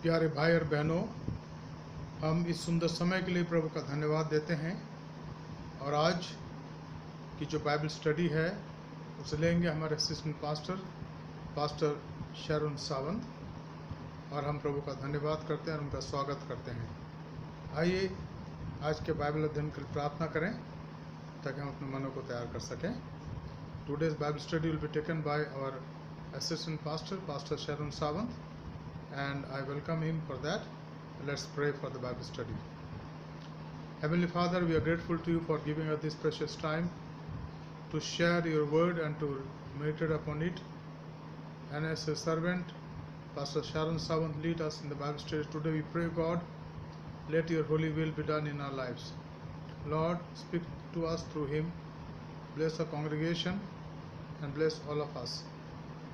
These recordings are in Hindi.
प्यारे भाई और बहनों, हम इस सुंदर समय के लिए प्रभु का धन्यवाद देते हैं। और आज की जो बाइबल स्टडी है उसे लेंगे हमारे असिस्टेंट पास्टर शरण सावंत, और हम प्रभु का धन्यवाद करते हैं और उनका स्वागत करते हैं। आइए आज के बाइबल अध्ययन के लिए प्रार्थना करें ताकि हम अपने मनों को तैयार कर सकें। Today's Bible study will be taken by our assistant pastor Sharan Sawant, and I welcome him for that. Let's pray for the Bible study. Heavenly Father, we are grateful to you for giving us this precious time to share your word and to meditate upon it. And as a servant, Pastor Sharon Savant, lead us in the Bible study today. We pray, God, let your holy will be done in our lives. Lord, speak to us through him. Bless the congregation and bless all of us.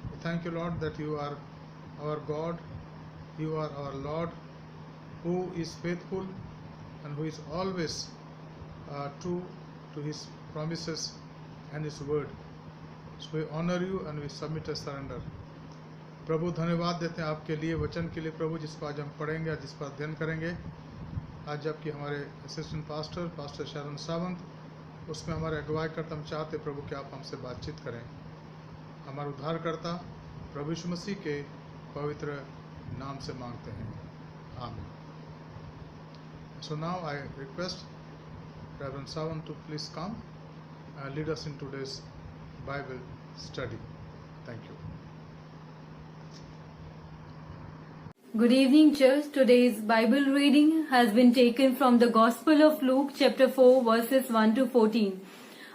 We thank you, Lord, that you are our God. You are our Lord, who is faithful and who is always true to his promises and his word. So we honor you and we submit and surrender. प्रभु, धन्यवाद देते हैं आपके लिए, वचन के लिए प्रभु, जिसको आज हम पढ़ेंगे, जिस पर अध्ययन करेंगे। आज जबकि हमारे असिस्टेंट पास्टर शरण सावंत, उसमें हमारे अगुवाई करता, हम चाहते प्रभु कि आप हमसे बातचीत करें। हमारे उद्धारकर्ता प्रभु यीशु मसीह के पवित्र नाम से मांगते हैं, आमीन। So now I request Reverend Savan to please come and lead us in today's Bible study. Thank you. Good evening, church. Today's Bible reading has been taken from the Gospel of Luke, chapter 4, verses 1 to 14.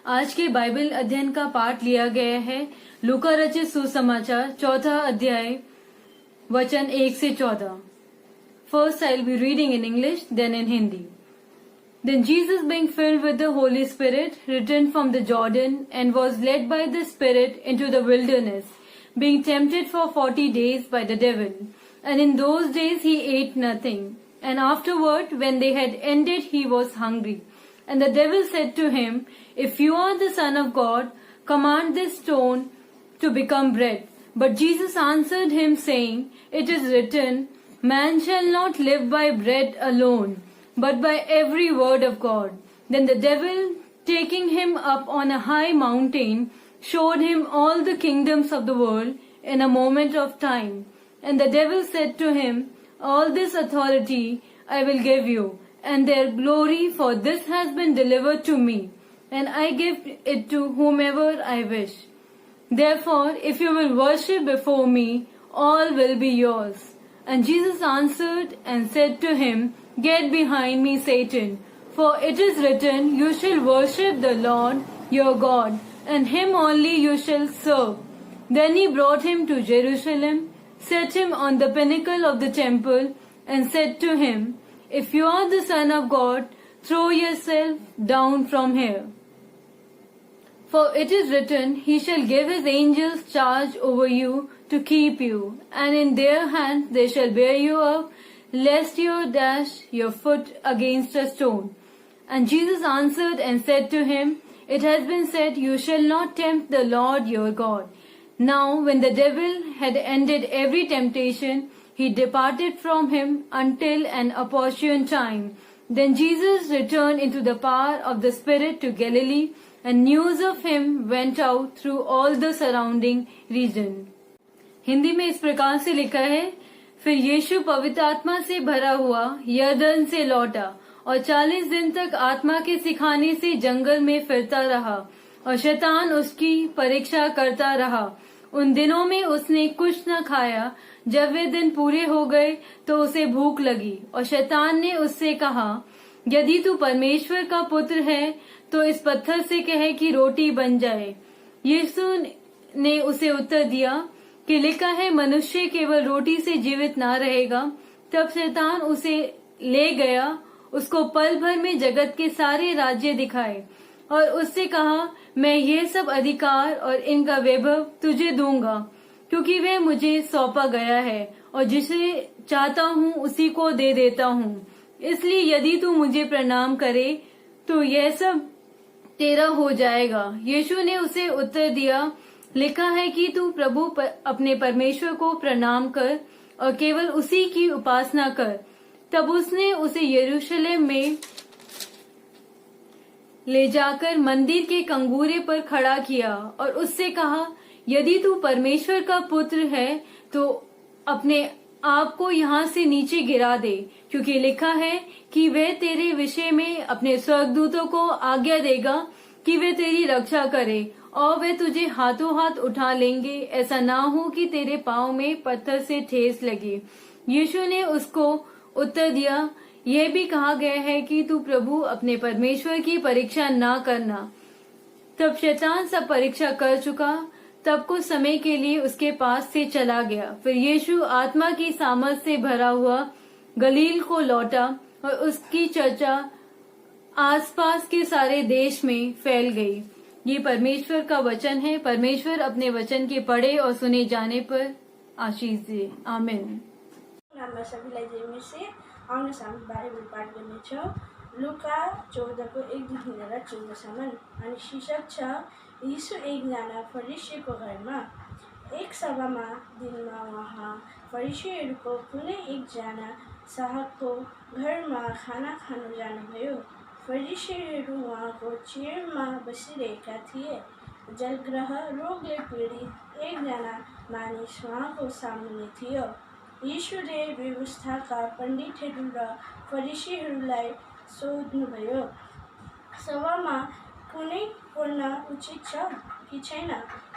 आज के बाइबल अध्ययन का पाठ लिया गया है लूका रचित सुसमाचार 4 अध्याय वचन 1 से 14. First I'll be reading in English, then in Hindi. Then Jesus, being filled with the Holy Spirit, returned from the Jordan and was led by the Spirit into the wilderness, being tempted for 40 days by the devil. And in those days he ate nothing. And afterward, when they had ended, he was hungry. And the devil said to him, If you are the Son of God, command this stone to become bread. But Jesus answered him, saying, It is written, Man shall not live by bread alone, but by every word of God. Then the devil, taking him up on a high mountain, showed him all the kingdoms of the world in a moment of time. And the devil said to him, All this authority I will give you, and their glory, for this has been delivered to me, and I give it to whomever I wish. Therefore, if you will worship before me, all will be yours. And Jesus answered and said to him, Get behind me, Satan, for it is written, You shall worship the Lord your God, and him only you shall serve. Then he brought him to Jerusalem, set him on the pinnacle of the temple, and said to him, If you are the Son of God, throw yourself down from here. For it is written, He shall give His angels charge over you to keep you, and in their hands they shall bear you up, lest you dash your foot against a stone. And Jesus answered and said to him, It has been said, You shall not tempt the Lord your God. Now when the devil had ended every temptation, he departed from him until an opportune time. Then Jesus returned into the power of the Spirit to Galilee, and news of him went out through all the surrounding region. Hindi में इस प्रकार से लिखा है, फिर यीशु पवित्र आत्मा से भरा हुआ यरदन से लौटा और 40 दिन तक आत्मा के सिखाने से जंगल में फिरता रहा और शैतान उसकी परीक्षा करता रहा। उन दिनों में उसने कुछ न खाया। जब वे दिन पूरे हो गए तो उसे भूख लगी और शैतान ने उससे कहा, यदि तू परमेश्वर का पुत्र है तो इस पत्थर से कहे कि रोटी बन जाए। यीशु ने उसे उत्तर दिया कि लिखा है, मनुष्य केवल रोटी से जीवित ना रहेगा। तब शैतान उसे ले गया, उसको पल भर में जगत के सारे राज्य दिखाए और उससे कहा, मैं ये सब अधिकार और इनका वैभव तुझे दूंगा, क्योंकि वह मुझे सौंपा गया है और जिसे चाहता हूँ उसी को दे देता हूँ। इसलिए यदि तू मुझे प्रणाम करे तो यह सब तेरा हो जाएगा। यीशु ने उसे उत्तर दिया, लिखा है कि तू प्रभु अपने परमेश्वर को प्रणाम कर और केवल उसी की उपासना कर। तब उसने उसे यरूशलेम में ले जाकर मंदिर के कंगूरे पर खड़ा किया और उससे कहा, यदि तू परमेश्वर का पुत्र है तो अपने आप को यहाँ से नीचे गिरा दे, क्योंकि लिखा है कि वह तेरे विषय में अपने स्वर्गदूतों को आज्ञा देगा कि वे तेरी रक्षा करे और वे तुझे हाथों हाथ उठा लेंगे, ऐसा ना हो कि तेरे पांव में पत्थर से ठेस लगे। यीशु ने उसको उत्तर दिया, यह भी कहा गया है कि तू प्रभु अपने परमेश्वर की परीक्षा ना करना। तब शैतान सब परीक्षा कर चुका, तब कुछ समय के लिए उसके पास से चला गया। फिर यीशु आत्मा की सामर्थ से भरा हुआ गलील को लौटा और उसकी चर्चा आसपास के सारे देश में फैल गई। ये परमेश्वर का वचन है। परमेश्वर अपने वचन के पढ़े और सुने जाने पर आशीष दे। आमीन। हाम्रो सबैलाई जय मसीह। आउनुहोस् हामी बाइबल पाठ गर्नेछौँ। लुका 14को 1देखि लिएर 14सम्म। अनि शीर्षक छ यीशु एकजना फरिसीको घरमा। एक सभामा दिनमा उहाँ फरिसीहरूको कुनै एकजना शाहको घरमा खाना खान जानुभयो। फरिसीहरू उहाँको चेयरमा बसिरहेका थिए। जलग्रह रोगले पीडित एकजना मानिस उहाँको सामुन्ने थियो। यीशुले व्यवस्थाका पण्डितहरू र फरिसीहरूलाई सोध्नुभयो, सभामा कुनै पढ्न उचित छ कि छैन?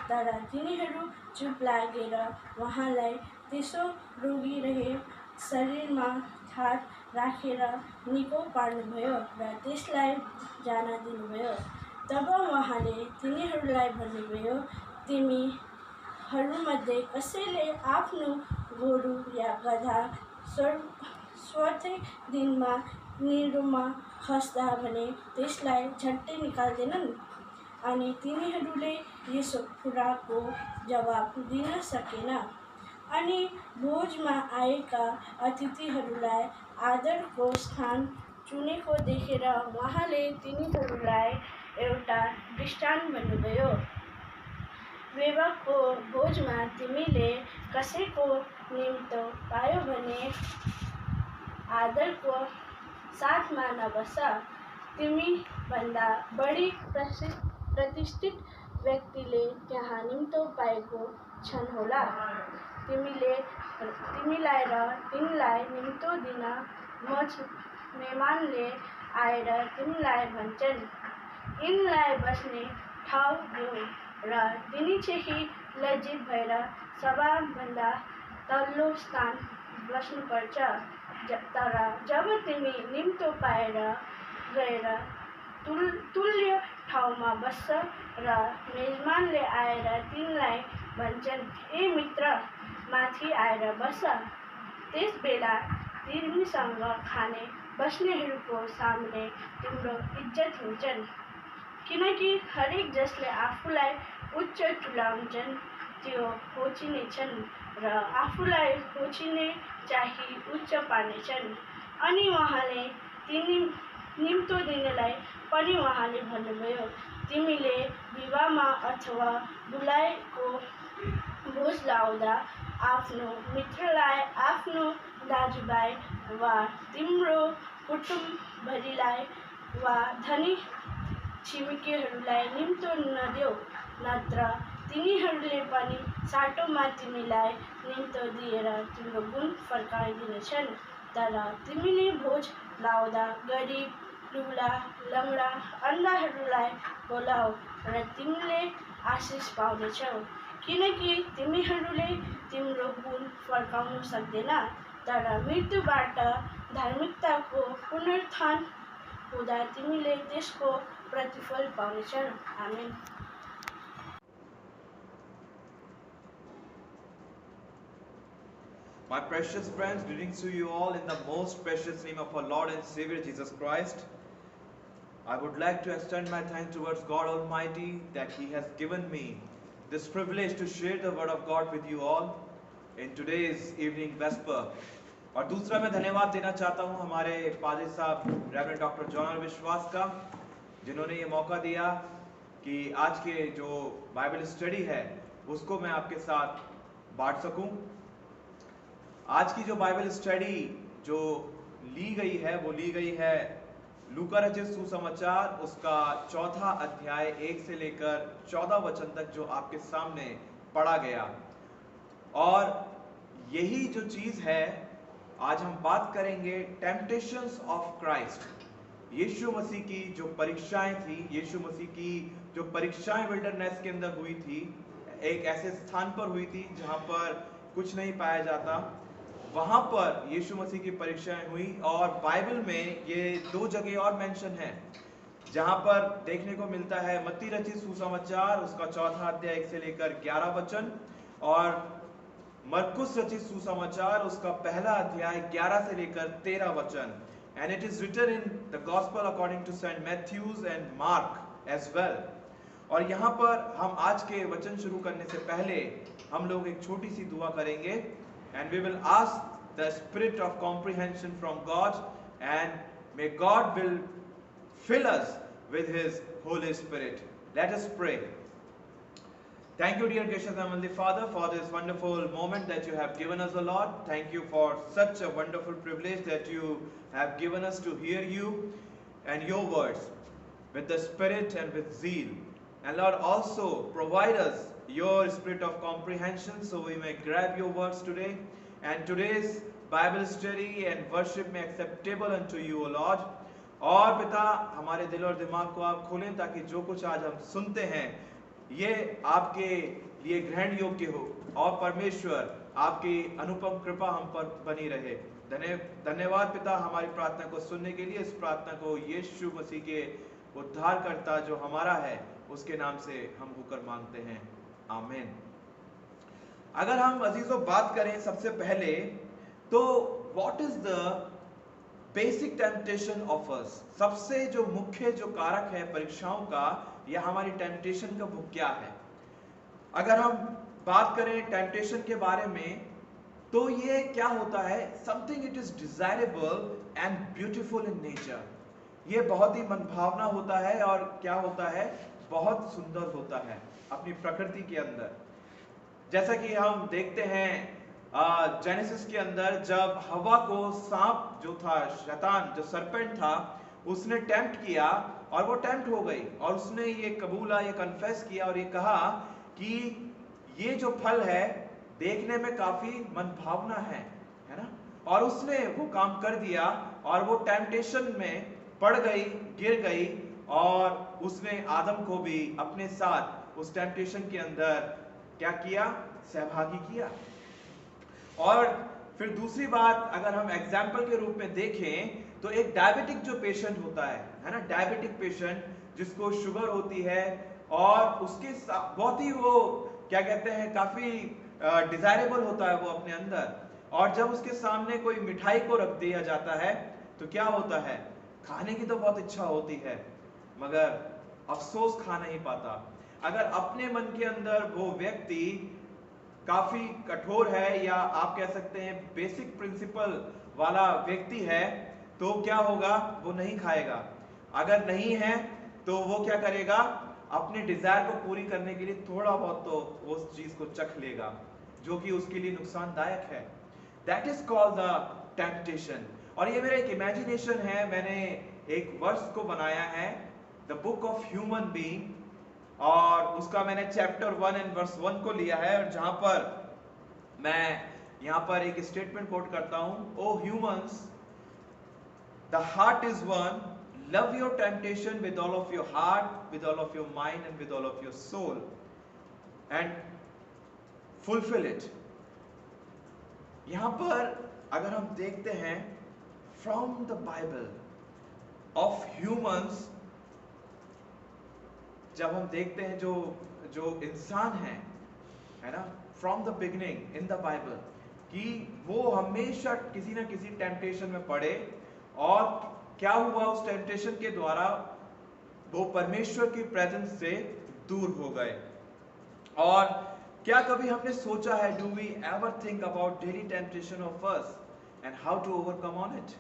तर तिनीहरू चुप लागेर उहाँलाई त्यसो रोगी रहे शरीरमा हात राखेर निको पार्नुभयो र त्यसलाई जान दिनुभयो। तब उहाँले तिनीहरूलाई भन्नुभयो, तिमीहरूमध्ये कसैले आफ्नो गोरु या गधा स्वार्थै दिनमा निरोमा खस्दा भने त्यसलाई झट्टै निकाल्दैनन्? अनि तिनीहरूले यसो कुराको जवाब दिन सकेन। अनि भोजमा आएका अतिथिहरूलाई आदरको स्थान चुनेको देखेर उहाँले तिनीहरूलाई एउटा दृष्टान्त भन्नुभयो। विवाहको भोजमा तिमीले कसैको निम्तो पायो भने आदरको साथमा नबस। तिमीभन्दा बढी प्रतिष्ठित व्यक्तिले त्यहाँ निम्तो पाएको क्षण होला। तिमीलाई र तिमीलाई निम्तो दिन मेहमानले आएर तिमीलाई भन्छन्, यिनलाई बस्ने ठाउँ देऊ, र तिनी चाहिँ लज्जित भएर सभाभन्दा तल्लो स्थान बस्नुपर्छ। तर जब तिमी निम्तो पाएर गएर तुल्य ठाउँमा बस्छ र मेजमानले आएर तिमीलाई भन्छन्, ए मित्र, माथि आएर बस, त्यस बेला तिमीसँग खाने बस्नेहरूको सामुन्ने तिम्रो इज्जत हुन्छन्। किनकि हरेक जसले आफूलाई उच्च तुल्याउँछन् त्यो होचिनेछन् र आफूलाई होचिने चाहिँ उच्च पार्नेछन्। अनि उहाँले निम्तो दिनेलाई पनि उहाँले भन्नुभयो, तिमीले विवाहमा अथवा बुलाएको भोज लाउँदा आफ्नो मित्रलाई, आफ्नो दाजुभाइ वा तिम्रो कुटुम्बभरिलाई वा धनी छिमेकीहरूलाई निम्तो नदेऊ, नत्र तिनीहरूले पनि साटोमा तिमीलाई निम्तो दिएर तिम्रो गुण फर्काइदिनेछन्। तर तिमीले भोज लाउँदा गरिब, लुला, लङ्गडा, अन्धाहरूलाई बोलाऊ र तिमीले आशिष पाउनेछौ, किनकि तिमीहरूले तिम्रो गुण फर्काउन सक्दैन। तर मृत्युबाट धार्मिकताको पुनरुत्थान हुँदा तिमीले त्यसको प्रतिफल पाउनेछौ। आमेन। My precious friends, greetings to you all in the most precious name of our Lord and Savior Jesus Christ. I would like to extend my thanks towards God Almighty that He has given me this privilege to share the Word of God with you all in today's evening Vesper. और दूसरा मैं धन्यवाद देना चाहता हूँ हमारे पादरी साहब रेवरेंड डॉक्टर जॉन विश्वास का, जिन्होंने ये मौका दिया कि आज के जो बाइबल स्टडी है उसको मैं आपके साथ बांट सकूं। आज की जो बाइबल स्टडी जो ली गई है वो ली गई है लूका रचित सुसमाचार उसका 4था अध्याय 1 से लेकर 14 वचन तक जो आपके सामने पढ़ा गया। और यही जो चीज है आज हम बात करेंगे टेम्पटेशंस ऑफ क्राइस्ट। यीशु मसीह की जो परीक्षाएं थी, यीशु मसीह की जो परीक्षाएं विल्डरनेस के अंदर हुई थी, एक ऐसे स्थान पर हुई थी जहां पर कुछ नहीं पाया जाता, वहां पर यीशु मसीह की परीक्षाएं हुई। और बाइबल में ये 2 जगह और मेंशन है जहां पर देखने को मिलता है मत्ती रचित सुसमाचार उसका 4था अध्याय 1 से लेकर 11 वचन और मरकुस रचित सुसमाचार उसका पहला अध्याय 11 से लेकर 13 वचन। And it is written in the gospel according to Saint Matthews and Mark as well. और यहाँ पर हम आज के वचन शुरू करने से पहले हम लोग एक छोटी सी दुआ करेंगे and we will ask the spirit of comprehension from God and may God will fill us with his Holy Spirit. Let us pray. Thank you, dear gracious Heavenly Father, for this wonderful moment that you have given us, O Lord. Thank you for such a wonderful privilege that you have given us to hear you and your words with the Spirit and with zeal. And Lord, also provide us your spirit of comprehension so we may grab your words today. And today's Bible study and worship may acceptable unto you, O Lord. और पिता हमारे दिल और दिमाग को आप खोलें ताकि जो कुछ आज हम सुनते हैं ये आपके लिए ग्रहण योग्य हो और परमेश्वर आपकी अनुपम कृपा हम पर बनी रहे। धन्यवाद पिता हमारी प्रार्थना को सुनने के लिए। इस प्रार्थना को यीशु मसीह के उद्धारकर्ता जो हमारा है उसके नाम से हम होकर मांगते हैं, आमीन। अगर हम अजीजों बात करें सबसे पहले तो what is the basic temptation of अस। सबसे जो मुख्य जो कारक है परीक्षाओं का या हमारी टेम्पटेशन का वो क्या है। अगर हम बात करें टेम्पटेशन के बारे में तो ये क्या होता है, something it is desirable and beautiful in nature. ये बहुत ही मनभावना होता है और क्या होता है, बहुत सुंदर होता है अपनी प्रकृति के अंदर। जैसा कि हम देखते हैं जेनेसिस के अंदर जब हवा को सांप जो था, शैतान जो सरपेंट था, उसने टेम्प्ट किया और वो टेम्प्ट हो गई और उसने ये कबूला, ये कन्फेस किया और ये कहा कि ये जो फल है देखने में काफी मनभावना है ना। और उसने वो काम कर दिया और वो टेम्पटेशन में पड़ गई, गिर गई और उसने आदम को भी अपने साथ उस टेम्पटेशन के अंदर क्या किया, सहभागी किया। और फिर दूसरी बात अगर हम एग्जाम्पल के रूप में देखें तो एक डायबिटिक जो पेशेंट होता है ना, डायबिटिक पेशेंट जिसको शुगर होती है और उसके बहुत ही वो क्या कहते हैं काफी डिजायरेबल होता है वो अपने अंदर, और जब उसके सामने कोई मिठाई को रख दिया जाता है तो क्या होता है, खाने की तो बहुत इच्छा होती है मगर अफसोस खा नहीं पाता। अगर अपने मन के अंदर वो व्यक्ति काफी कठोर है या आप कह सकते हैं बेसिक प्रिंसिपल वाला व्यक्ति है तो क्या होगा, वो नहीं खाएगा। अगर नहीं है तो वो क्या करेगा, अपने डिजायर को पूरी करने के लिए थोड़ा बहुत तो उस चीज को चख लेगा जो कि उसके लिए नुकसानदायक है। That is called the temptation. और ये मेरा एक इमेजिनेशन है, मैंने एक वर्स को बनाया है, the book of human being, और उसका मैंने चैप्टर 1 एंड वर्स 1 को लिया है और जहां पर मैं यहां पर एक स्टेटमेंट कोट करता हूं, O humans the heart is one, love your temptation with all of your heart, with all of your mind and with all of your soul and fulfil it. यहां पर अगर हम देखते हैं from the Bible of humans, जब हम देखते हैं जो इंसान है ना, from the beginning in the Bible, कि वो हमेशा किसी ना किसी टेम्पटेशन में पड़े और क्या हुआ, उस टेम्पटेशन के द्वारा वो परमेश्वर की प्रेजेंस से दूर हो गए। और क्या कभी हमने सोचा है, do we ever think about daily temptation of us and how to overcome on it?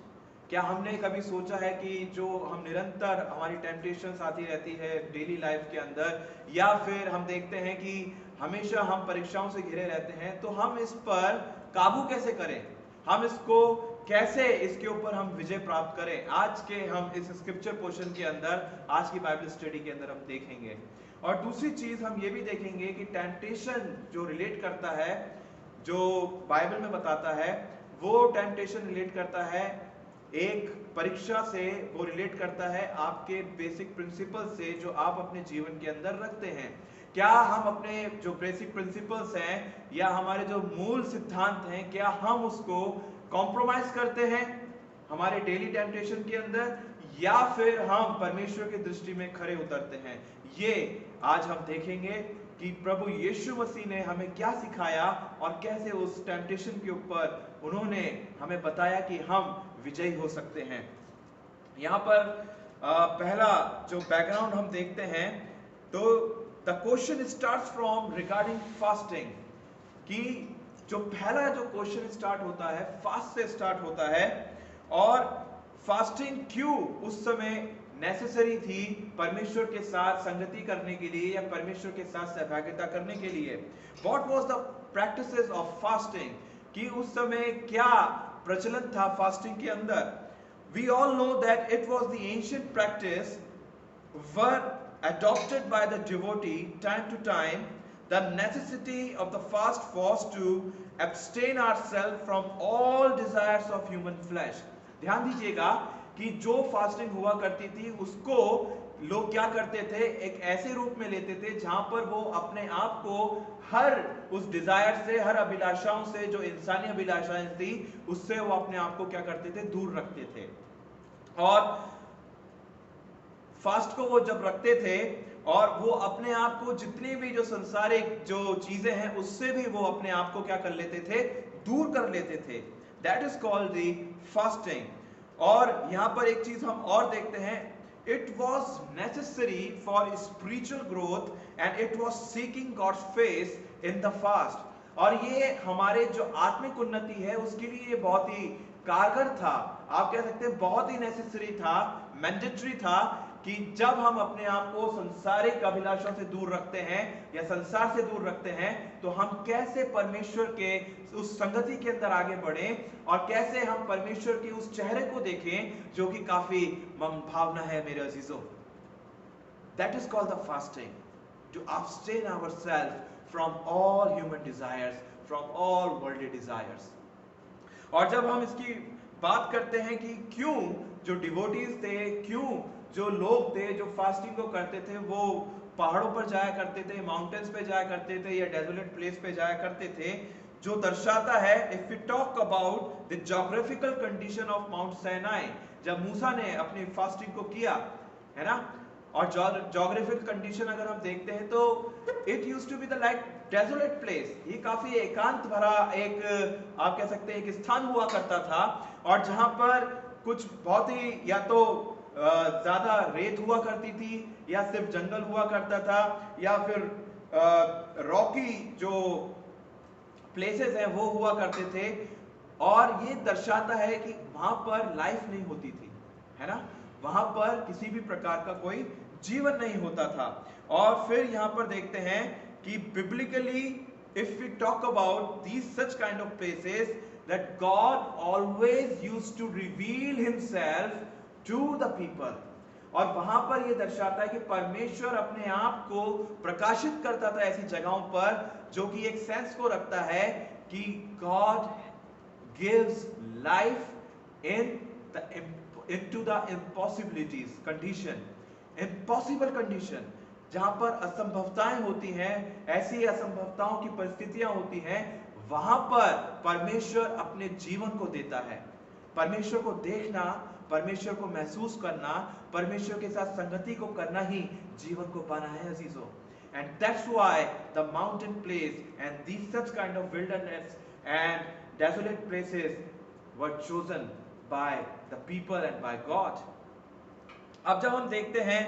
क्या हमने कभी सोचा है कि जो हम निरंतर हमारी टेम्पटेशंस आती रहती है डेली लाइफ के अंदर, या फिर हम देखते हैं कि हमेशा हम परीक्षाओं से घिरे रहते हैं, तो हम इस पर काबू कैसे करें, हम इसको कैसे इसके ऊपर हम विजय प्राप्त करें, आज के हम इस स्क्रिप्चर पोर्शन के अंदर, आज की बाइबल स्टडी के अंदर हम देखेंगे। और दूसरी चीज हम ये भी देखेंगे कि टेम्पटेशन जो रिलेट करता है, जो बाइबल में बताता है, वो टेम्पटेशन रिलेट करता है एक परीक्षा से, वो रिलेट करता है आपके बेसिक प्रिंसिपल से जो आप अपने जीवन के अंदर रखते हैं। क्या हम अपने जो बेसिक प्रिंसिपल्स हैं या हमारे जो मूल सिद्धांत हैं, क्या हम उसको कॉम्प्रोमाइज करते हैं हमारे डेली टेम्पटेशन के अंदर, या फिर हम परमेश्वर की दृष्टि में खरे उतरते हैं। ये आज हम देखेंगे कि प्रभु यीशु मसीह ने हमें क्या सिखाया और कैसे उस टेम्पटेशन के ऊपर उन्होंने हमें बताया कि हम विजयी हो सकते हैं। यहाँ पर पहला जो बैकग्राउंड हम देखते हैं, तो the question starts from regarding fasting, कि जो पहला जो क्वेश्चन स्टार्ट होता है फास्ट से स्टार्ट होता है। और फास्टिंग क्यों उस समय नेसेसरी थी परमेश्वर के साथ संगति करने के लिए या परमेश्वर के साथ सहभागिता करने के लिए। What was the practices of fasting, कि उस समय क्या प्रचलन था फास्टिंग के अंदर। We all know that it was the ancient practice were adopted by the devotee time to time. The necessity of the fast was to abstain ourselves from all desires of human flesh. ध्यान दीजिएगा कि जो फास्टिंग हुआ करती थी उसको लोग क्या करते थे, एक ऐसे रूप में लेते थे जहां पर वो अपने आप को हर उस डिजायर से, हर अभिलाषाओं से, जो इंसानी अभिलाषाएं थी, उससे वो अपने आप को क्या करते थे, दूर रखते थे। और फास्ट को वो जब रखते थे और वो अपने आप को जितनी भी जो संसारिक जो चीजें हैं उससे भी वो अपने आप को क्या कर लेते थे, दूर कर लेते थे। That is called the fasting. और यहां पर एक चीज हम और देखते हैं, it was necessary for spiritual growth and it was seeking God's face in the fast. और ये हमारे जो आत्मिक उन्नति है उसके लिए ये बहुत ही कारगर था, आप कह सकते हैं बहुत ही नेसेसरी था, मैंडेटरी था, कि जब हम अपने आप को संसारिक अभिलाषों से दूर रखते हैं या संसार से दूर रखते हैं, तो हम कैसे परमेश्वर के उस संगति के अंदर आगे बढ़ें और कैसे हम परमेश्वर के उस चेहरे को देखें जो कि काफी भावना है मेरे अजीजों। That is called the fasting, to abstain ourselves from all human desires, from all worldly desires। और जब हम इसकी बात करते हैं कि क्यों जो डिवोटीज थे, क्यों जो लोग थे जो फास्टिंग को करते थे, वो पहाड़ों पर जाया करते थे, माउंटेन्स पे जाया करते थे या डेजोलेट प्लेस पे जाया करते थे, जो दर्शाता है, if we talk about the geographical condition of Mount Sinai, जब मूसा ने अपनी फास्टिंग को किया, है ना, और ज्योग्राफिकल कंडीशन अगर हम देखते हैं तो it used to be the like desolate place, ये काफी एकांत भरा एक आप कह सकते हैं एक स्थान हुआ करता था, और जहां पर कुछ बहुत ही या तो ज्यादा रेत हुआ करती थी या सिर्फ जंगल हुआ करता था या फिर रॉकी जो प्लेसेस हैं वो हुआ करते थे। और ये दर्शाता है कि वहां पर लाइफ नहीं होती थी, है ना, वहां पर किसी भी प्रकार का कोई जीवन नहीं होता था। और फिर यहां पर देखते हैं कि biblically if we talk about these such kind of places, that God always used to reveal himself to the people। और वहां पर यह दर्शाता है कि परमेश्वर अपने आप को प्रकाशित करता था ऐसी जगहों पर, जो कि एक सेंस को रखता है कि God gives life into the impossibilities condition, impossible condition, जहां पर असंभवताएं होती हैं, ऐसी असंभवताओं की परिस्थितियां होती हैं, वहां पर परमेश्वर अपने जीवन को देता है। परमेश्वर को देखना, परमेश्वर को महसूस करना, परमेश्वर के साथ संगति को करना ही जीवन को पाना है अजीजों। And that's why the mountain place and these such kind of wilderness and desolate places were chosen by the people and by God. अब जब हम देखते हैं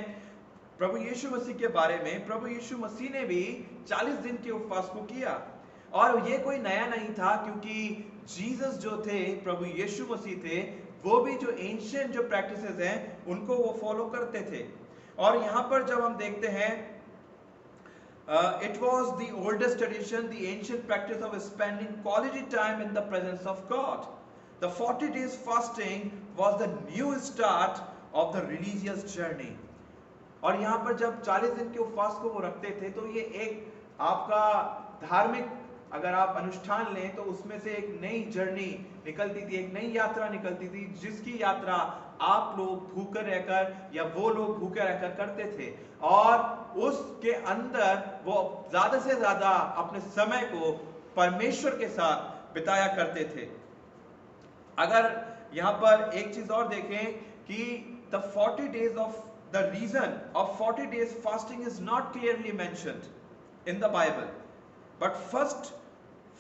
प्रभु यीशु मसीह के बारे में, प्रभु यीशु मसीह ने भी 40 दिन के उपवास को किया, और ये कोई नया नहीं था, क्योंकि जीसस जो थे, प्रभु यीशु मसीह थे, वो भी जो एंशिएंट जो प्रैक्टिसेस हैं उनको वो फॉलो करते थे। और यहां पर जब हम देखते हैं It was the oldest tradition, the ancient practice of spending quality time in the presence of God. The 40 days fasting was the new start of the religious journey. और यहाँ पर जब 40 दिन के उपवास को वो रखते थे तो ये एक आपका धार्मिक अगर आप अनुष्ठान लें तो उसमें से एक नई जर्नी निकलती थी, एक नई यात्रा निकलती थी, जिसकी यात्रा आप लोग भूखे रहकर या वो लोग भूखे रहकर करते थे और उसके अंदर वो ज्यादा से ज्यादा अपने समय को परमेश्वर के साथ बिताया करते थे। अगर यहाँ पर एक चीज और देखें कि the 40 days of the reason of 40 days fasting is not clearly mentioned in the Bible, but first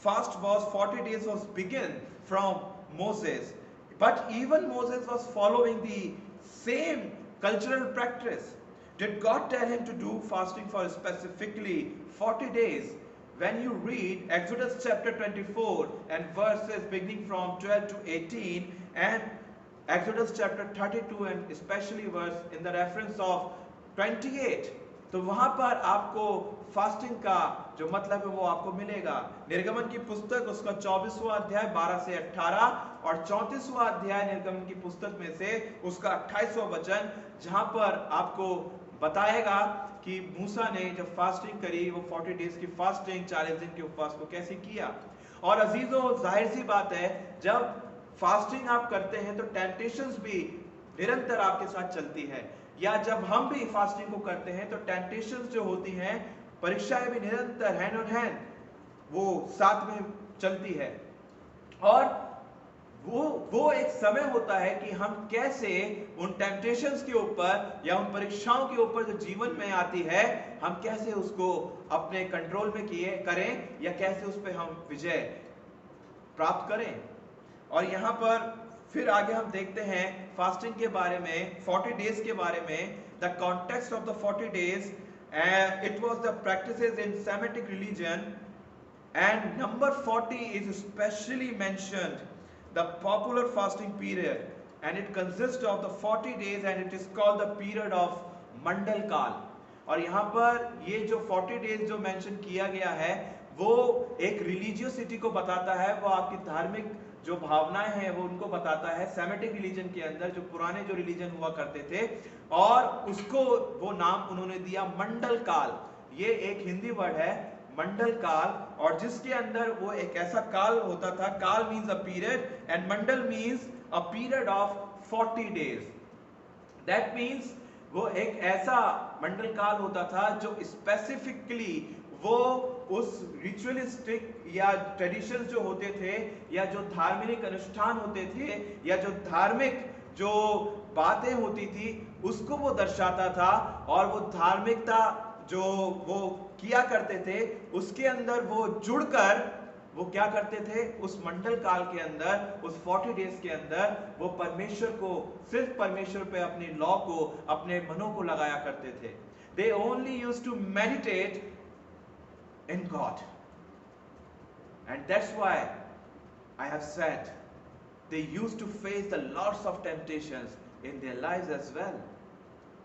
fast was 40 days was begun from Moses, but even Moses was following the same cultural practice. Did God tell him to do fasting for specifically 40 days? When you read Exodus chapter 24 and verses beginning from 12 to 18 and Exodus chapter 32 and especially verse in the reference of 28, तो वहां पर आपको फास्टिंग का जो मतलब है वो आपको मिलेगा। निर्गमन की पुस्तक उसका 24वां अध्याय 12 से 18 और 34वां अध्याय निर्गमन की पुस्तक में से उसका 28वां वचन, जहां पर आपको बताएगा कि मूसा ने जब फास्टिंग करी वो 40 डेज की फास्टिंग 40 दिन के उपवास को कैसे किया। और अजीजों, जाहिर सी बात है जब फास्टिंग आप करते हैं तो टेम्पटेशंस भी निरंतर आपके साथ चलती है, या जब हम भी फास्टिंग को करते हैं तो टेम्पटेशंस जो होती हैं, परीक्षाएं भी निरंतर हैंड ऑन हैंड वो साथ में चलती है। और वो एक समय होता है कि हम कैसे उन टेम्पटेशंस के ऊपर या उन परीक्षाओं के ऊपर जो जीवन में आती है, हम कैसे उसको अपने कंट्रोल में करें या कैसे उस पर हम विजय प्राप्त करें। और यहाँ पर फिर आगे हम देखते हैं फास्टिंग के बारे में, 40 डेज के बारे में। The context of the 40 days, it was the practices in Semitic religion and number 40 is specially mentioned the popular fasting period, and it consists of the 40 days and it is called the period of मंडल काल। और यहाँ पर ये जो 40 डेज जो मेंशन किया गया है वो एक रिलीजियसिटी को बताता है, वो आपकी धार्मिक जो भावनाएं हैं वो उनको बताता है। सेमेटिक रिलीजन के अंदर जो पुराने जो रिलीजन हुआ करते थे, और उसको वो नाम उन्होंने दिया मंडल काल। ये एक हिंदी वर्ड है मंडल काल, और जिसके अंदर वो एक ऐसा काल होता था, काल means a period and Mandal means a period of 40 days. That means वो एक ऐसा मंडल काल होता था जो स्पेसिफिकली वो उस रिचुअलिस्टिक या ट्रेडिशंस जो होते थे या जो धार्मिक अनुष्ठान होते थे या जो धार्मिक जो बातें होती थी उसको वो दर्शाता था। और वो धार्मिकता जो वो किया करते थे उसके अंदर वो जुड़कर वो क्या करते थे, उस मंडल काल के अंदर, उस 40 डेज के अंदर वो परमेश्वर को, सिर्फ परमेश्वर पे अपने लॉ को, अपने मनों को लगाया करते थे। They only used to meditate in God, and that's why I have said they used to face the lots of temptations in their lives as well.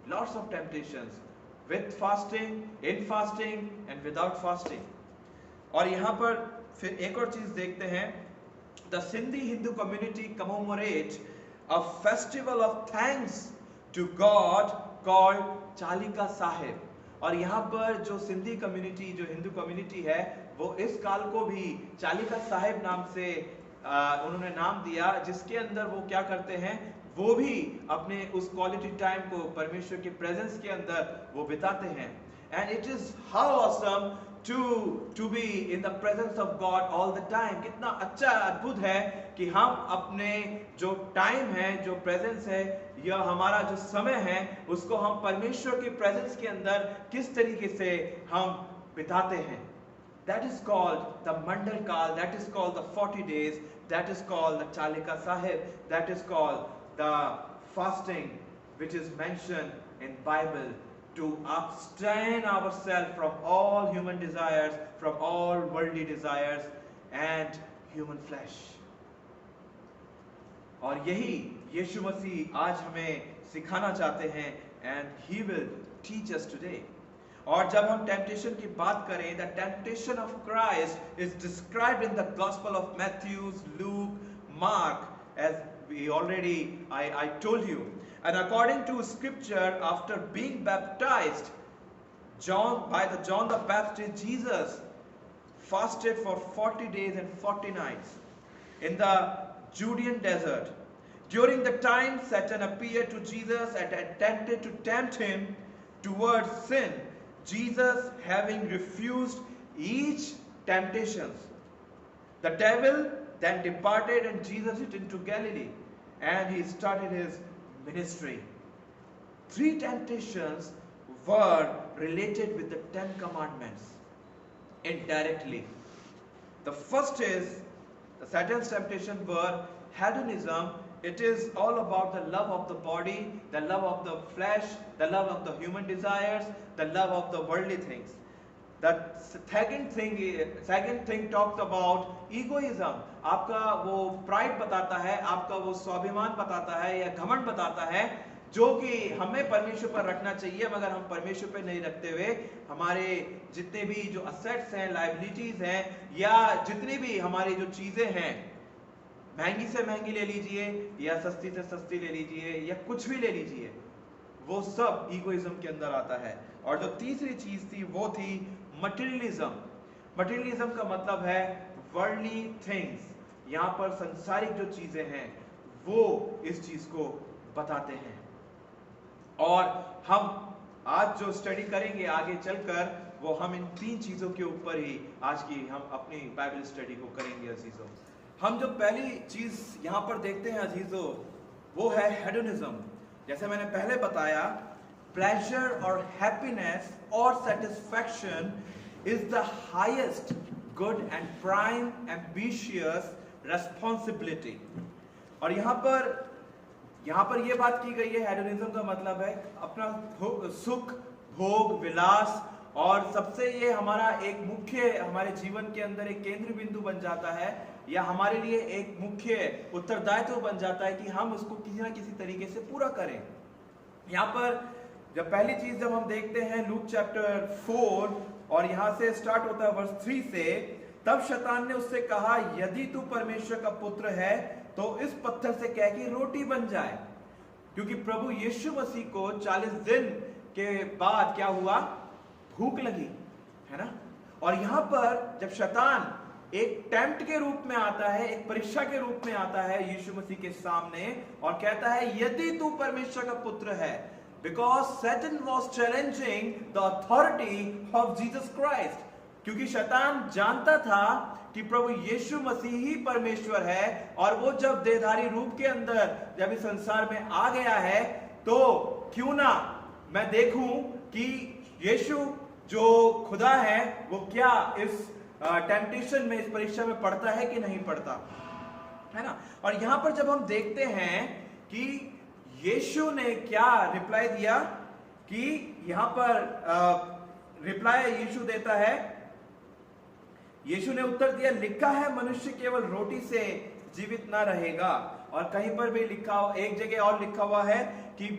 Lots of temptations with fasting, in fasting and without fasting. और यहाँ पर फिर एक और चीज देखते हैं, the Sindhi Hindu community commemorate a festival of thanks to God called चालिका Sahib. और यहाँ पर जो सिंधी कम्युनिटी, जो हिंदू कम्युनिटी है, वो इस काल को भी चालिका साहिब नाम से उन्होंने नाम दिया, जिसके अंदर वो क्या करते हैं, वो भी अपने उस क्वालिटी टाइम को परमेश्वर के प्रेजेंस के अंदर वो बिताते हैं। And it is how awesome to be in the presence of God all the time। कितना अच्छा अद्भुत है कि हम अपने जो टाइम है, जो प्रेजेंस है, या हमारा जो समय है, उसको हम परमेश्वर के प्रेजेंस के अंदर किस तरीके से हम बिताते हैं। That is called the Mandal Kal, that is called the 40 days, that is called the Chalika Sahib, that is called the fasting which is mentioned in Bible to abstain ourselves from all human desires, from all worldly desires and human flesh। और यही यीशु मसीह आज हमें सिखाना चाहते हैं, and he will teach us today। और जब हम टेम्पटेशन की बात करें, the temptation of Christ is described in the gospel of Matthew, look, mark, as we already I told you. And according to scripture, after being baptized John the Baptist, Jesus fasted for 40 days and 40 nights in the Judean desert. During the time Satan appeared to Jesus and attempted to tempt him towards sin, Jesus having refused each temptation, the devil then departed and Jesus returned to Galilee and he started his ministry. 3 temptations were related with the 10 commandments indirectly. The first is the Satan's temptation were hedonism. It is all about the love of the body, the love of the flesh, the love of the human desires, the love of the worldly things. The second thing talks about egoism. आपका वो pride बताता है, आपका वो स्वाभिमान बताता है या घमंड बताता है, जो कि हमें परमेश्वर पर रखना चाहिए, मगर हम परमेश्वर पर नहीं रखते हुए हमारे जितने भी जो assets हैं, liabilities हैं, या जितनी भी हमारी जो चीजें हैं, महंगी से महंगी ले लीजिए या सस्ती से सस्ती ले लीजिए या कुछ भी ले लीजिए, वो सब ईगोइज्म के अंदर आता है। और जो तीसरी चीज थी वो थी मटेरियलिज्म। मटेरियलिज्म का मतलब है वर्ल्डली थिंग्स, यहाँ पर संसारिक जो चीजें हैं वो इस चीज को बताते हैं। और हम आज जो स्टडी करेंगे आगे चलकर, वो हम इन 3 चीजों के ऊपर ही आज की हम अपनी बाइबल स्टडी को करेंगे अजीजों। हम जो पहली चीज यहाँ पर देखते हैं अजीजों, वो है हेडोनिज्म। जैसे मैंने पहले बताया, प्लेजर और हैप्पीनेस और satisfaction is the highest good and prime ambitious responsibility. और यहाँ पर ये बात की गई है, हेडोनिज्म का मतलब है अपना सुख, भोग, विलास, और सबसे ये हमारा एक मुख्य हमारे जीवन के अंदर एक केंद्र बिंदु बन जाता है, या हमारे लिए एक मुख्य उत्तरदायित्व बन जाता है कि हम उसको किसी ना किसी तरीके से पूरा करें। यहाँ पर जब पहली चीज जब हम देखते हैं लूक चैप्टर 4 और यहाँ से स्टार्ट होता है वर्स 3 से, तब शैतान ने उससे कहा, यदि तू परमेश्वर का पुत्र है तो इस पत्थर से कह कि रोटी बन जाए। क्योंकि प्रभु यीशु मसीह को 40 दिन के बाद क्या हुआ, भूख लगी, है ना। और यहाँ पर जब शैतान एक टेम्प्ट के रूप में आता है, एक परीक्षा के रूप में आता है यीशु मसीह के सामने और कहता है, यदि तू परमेश्वर का पुत्र है, because Satan was challenging the authority of Jesus Christ. क्योंकि शैतान जानता था कि प्रभु यीशु मसीह ही परमेश्वर है, और वो जब देहधारी रूप के अंदर जब इस संसार में आ गया है, तो क्यों ना मैं देखूं कि यीशु जो खुदा है वो क्या इस टेम्पटेशन में, इस परीक्षा में पड़ता है कि नहीं पड़ता, है ना। और यहां पर जब हम देखते हैं कि यीशु ने क्या रिप्लाई दिया, कि यहां पर रिप्लाई यीशु देता है, यीशु ने उत्तर दिया, लिखा है मनुष्य केवल रोटी से जीवित ना रहेगा। और कहीं पर भी लिखा, एक जगह और लिखा हुआ है कि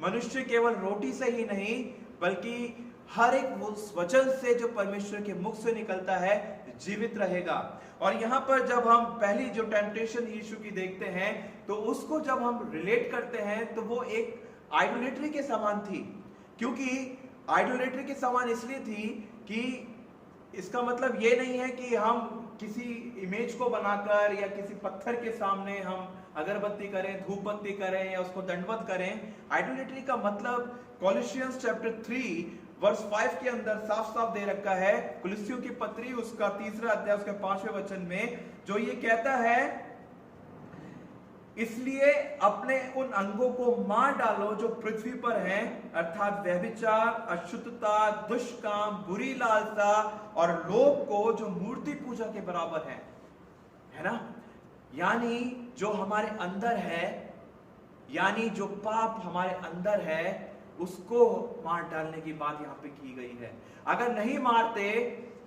मनुष्य केवल रोटी से ही नहीं बल्कि हर एक उस वचन से जो परमेश्वर के मुख से निकलता है जीवित रहेगा। और यहाँ पर जब हम पहली जो टेम्पटेशन यीशु की देखते हैं, तो उसको जब हम रिलेट करते हैं तो वो एक आइडोलेट्री के समान थी। क्योंकि आइडोलेट्री के समान इसलिए थी कि इसका मतलब ये नहीं है कि हम किसी इमेज को बनाकर या किसी पत्थर के सामने हम अगरबत्ती करें, धूप बत्ती करें या उसको दंडवत करें। आइडोलेट्री का मतलब कोलोसियंस चैप्टर 3 वर्स 5 के अंदर साफ साफ दे रखा है। कुलिस्सियों की पत्री उसका 3रा अध्याय उसके 5वें वचन में जो ये कहता है, इसलिए अपने उन अंगों को मार डालो जो पृथ्वी पर हैं, अर्थात व्यभिचार, अशुद्धता, दुष्काम, बुरी लालसा और लोभ को जो मूर्ति पूजा के बराबर है ना। यानी जो हमारे अंदर है, यानी जो पाप हमारे अंदर है, उसको मार डालने की बात यहाँ पे की गई है। अगर नहीं मारते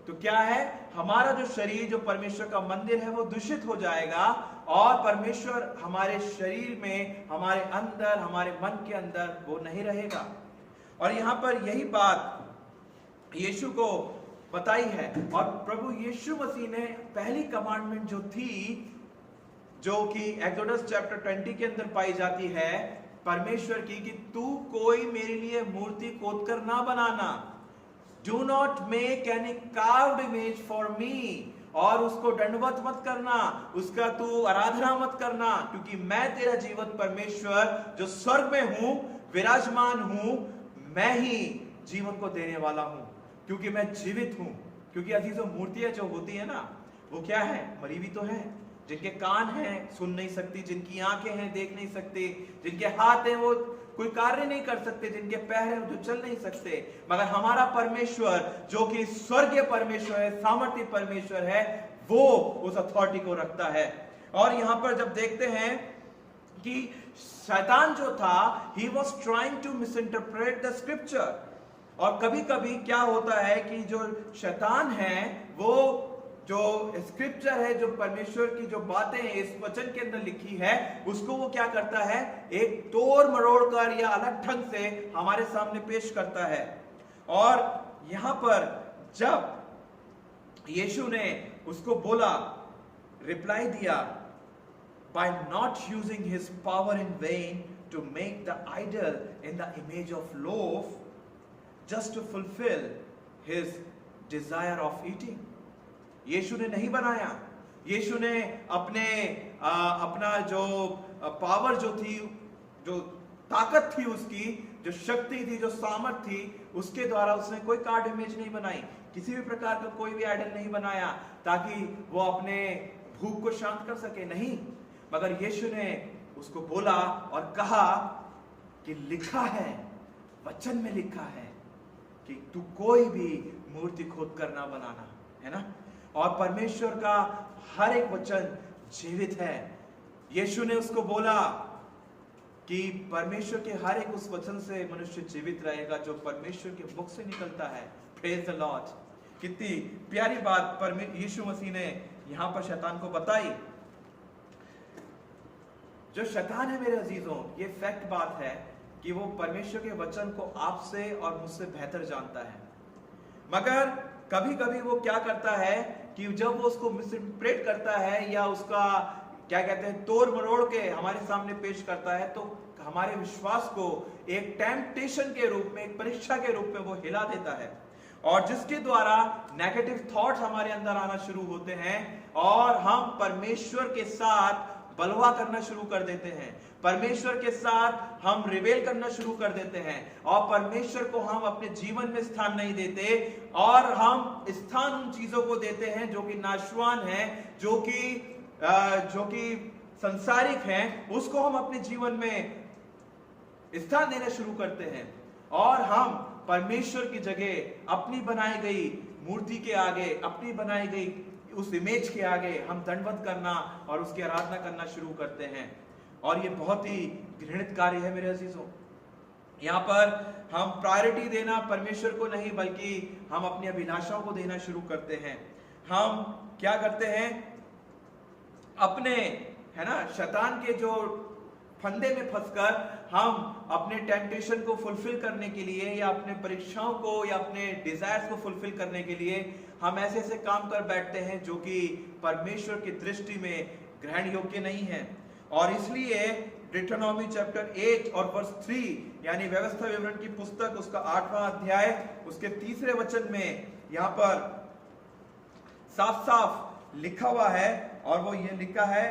तो क्या है, हमारा जो शरीर जो परमेश्वर का मंदिर है वो दूषित हो जाएगा, और परमेश्वर हमारे शरीर में, हमारे अंदर, हमारे मन के अंदर वो नहीं रहेगा। और यहाँ पर यही बात यीशु को बताई है। और प्रभु यीशु मसीह ने पहली कमांडमेंट जो थी, जो कि एक्सोडस चैप्टर 20 के अंदर पाई जाती है परमेश्वर की, कि तू कोई मेरे लिए मूर्ति खोदकर ना बनाना, do not make any carved image for me, और उसको दंडवत मत करना, उसका तू आराधना मत करना, क्योंकि मैं तेरा जीवित परमेश्वर जो स्वर्ग में हूं, विराजमान हूं, मैं ही जीवन को देने वाला हूं, क्योंकि मैं जीवित हूं। क्योंकि अजीजों, मूर्तियां जो होती है ना, वो क्या है? मरी हुई तो है, जिनके कान हैं सुन नहीं सकती, जिनकी आंखें हैं देख नहीं सकती, जिनके हाथ हैं वो कोई कार्य नहीं कर सकते, जिनके पैर हैं जो चल नहीं सकते। मगर हमारा परमेश्वर जो कि स्वर्गीय परमेश्वर है, सामर्थ्य परमेश्वर है, वो उस अथॉरिटी को रखता है। और यहां पर जब देखते हैं कि शैतान जो था, he was trying to misinterpret the scripture, और कभी कभी क्या होता है कि जो शैतान है वो जो स्क्रिप्चर है, जो परमेश्वर की जो बातें इस वचन के अंदर लिखी है, उसको वो क्या करता है? एक तोड़ मरोड़ कर या अलग ढंग से हमारे सामने पेश करता है। और यहां पर जब यीशु ने उसको बोला, रिप्लाई दिया, by not using his power in vain to make the idol in the image of loaf, just to fulfill his desire of eating. यीशु ने नहीं बनाया, यीशु ने अपना जो पावर जो थी, जो ताकत थी उसकी, जो शक्ति थी, जो सामर्थ थी, उसके द्वारा उसने कोई कार्ड इमेज नहीं बनाई, किसी भी प्रकार का कोई भी आइडल नहीं बनाया ताकि वो अपने भूख को शांत कर सके, नहीं। मगर यीशु ने उसको बोला और कहा कि लिखा है, वचन में लिखा है कि तू कोई भी मूर्ति खोद कर ना बनाना, है ना। और परमेश्वर का हर एक वचन जीवित है। यीशु ने उसको बोला कि परमेश्वर के हर एक उस वचन से मनुष्य जीवित रहेगा जो परमेश्वर के मुख से निकलता है। Praise the Lord. कितनी प्यारी बात यीशु मसीह ने यहां पर शैतान को बताई। जो शैतान है मेरे अजीजों, ये फैक्ट बात है कि वो परमेश्वर के वचन को आपसे और मुझसे बेहतर जानता है। मगर कभी कभी वो क्या करता है कि जब वो उसको मिसइंटरप्रेट करता है या उसका क्या कहते हैं तोड़ मरोड़ के हमारे सामने पेश करता है, तो हमारे विश्वास को एक टेम्पटेशन के रूप में, एक परीक्षा के रूप में वो हिला देता है, और जिसके द्वारा नेगेटिव थॉट्स हमारे अंदर आना शुरू होते हैं और हम परमेश्वर के साथ बलवा करना शुरू कर देते हैं, परमेश्वर के साथ हम रिबेल करना शुरू कर देते हैं, और परमेश्वर को हम अपने जीवन में स्थान नहीं देते, और हम स्थान उन चीजों को देते हैं जो कि नाशवान है, जो कि संसारिक हैं, उसको हम अपने जीवन में स्थान देना शुरू करते हैं, और हम परमेश्वर की जगह अपनी बनाई गई मूर्ति के आगे, अपनी बनाई गई उस इमेज के आगे हम दंडवत करना और उसकी आराधना करना शुरू करते हैं। और ये बहुत ही घृणित कार्य है मेरे अजीजों। यहाँ पर हम प्रायोरिटी देना परमेश्वर को नहीं, बल्कि हम अपनी अभिलाषाओं को देना शुरू करते हैं। हम क्या करते हैं, अपने, है ना, शैतान के जो फंदे में फंसकर हम अपने टेम्पटेशन को फुलफिल करने के लिए या अपने परीक्षाओं को या अपने डिजायर्स को फुलफिल करने के लिए हम ऐसे ऐसे काम कर बैठते हैं जो कि परमेश्वर की दृष्टि में ग्रहण योग्य नहीं है। और इसलिए डिट्रोनॉमी चैप्टर 8 और वर्स 3 यानी व्यवस्था विवरण की पुस्तक, उसका 8वां अध्याय, उसके 3 वचन में यहाँ पर साफ साफ लिखा हुआ है, और वो ये लिखा है,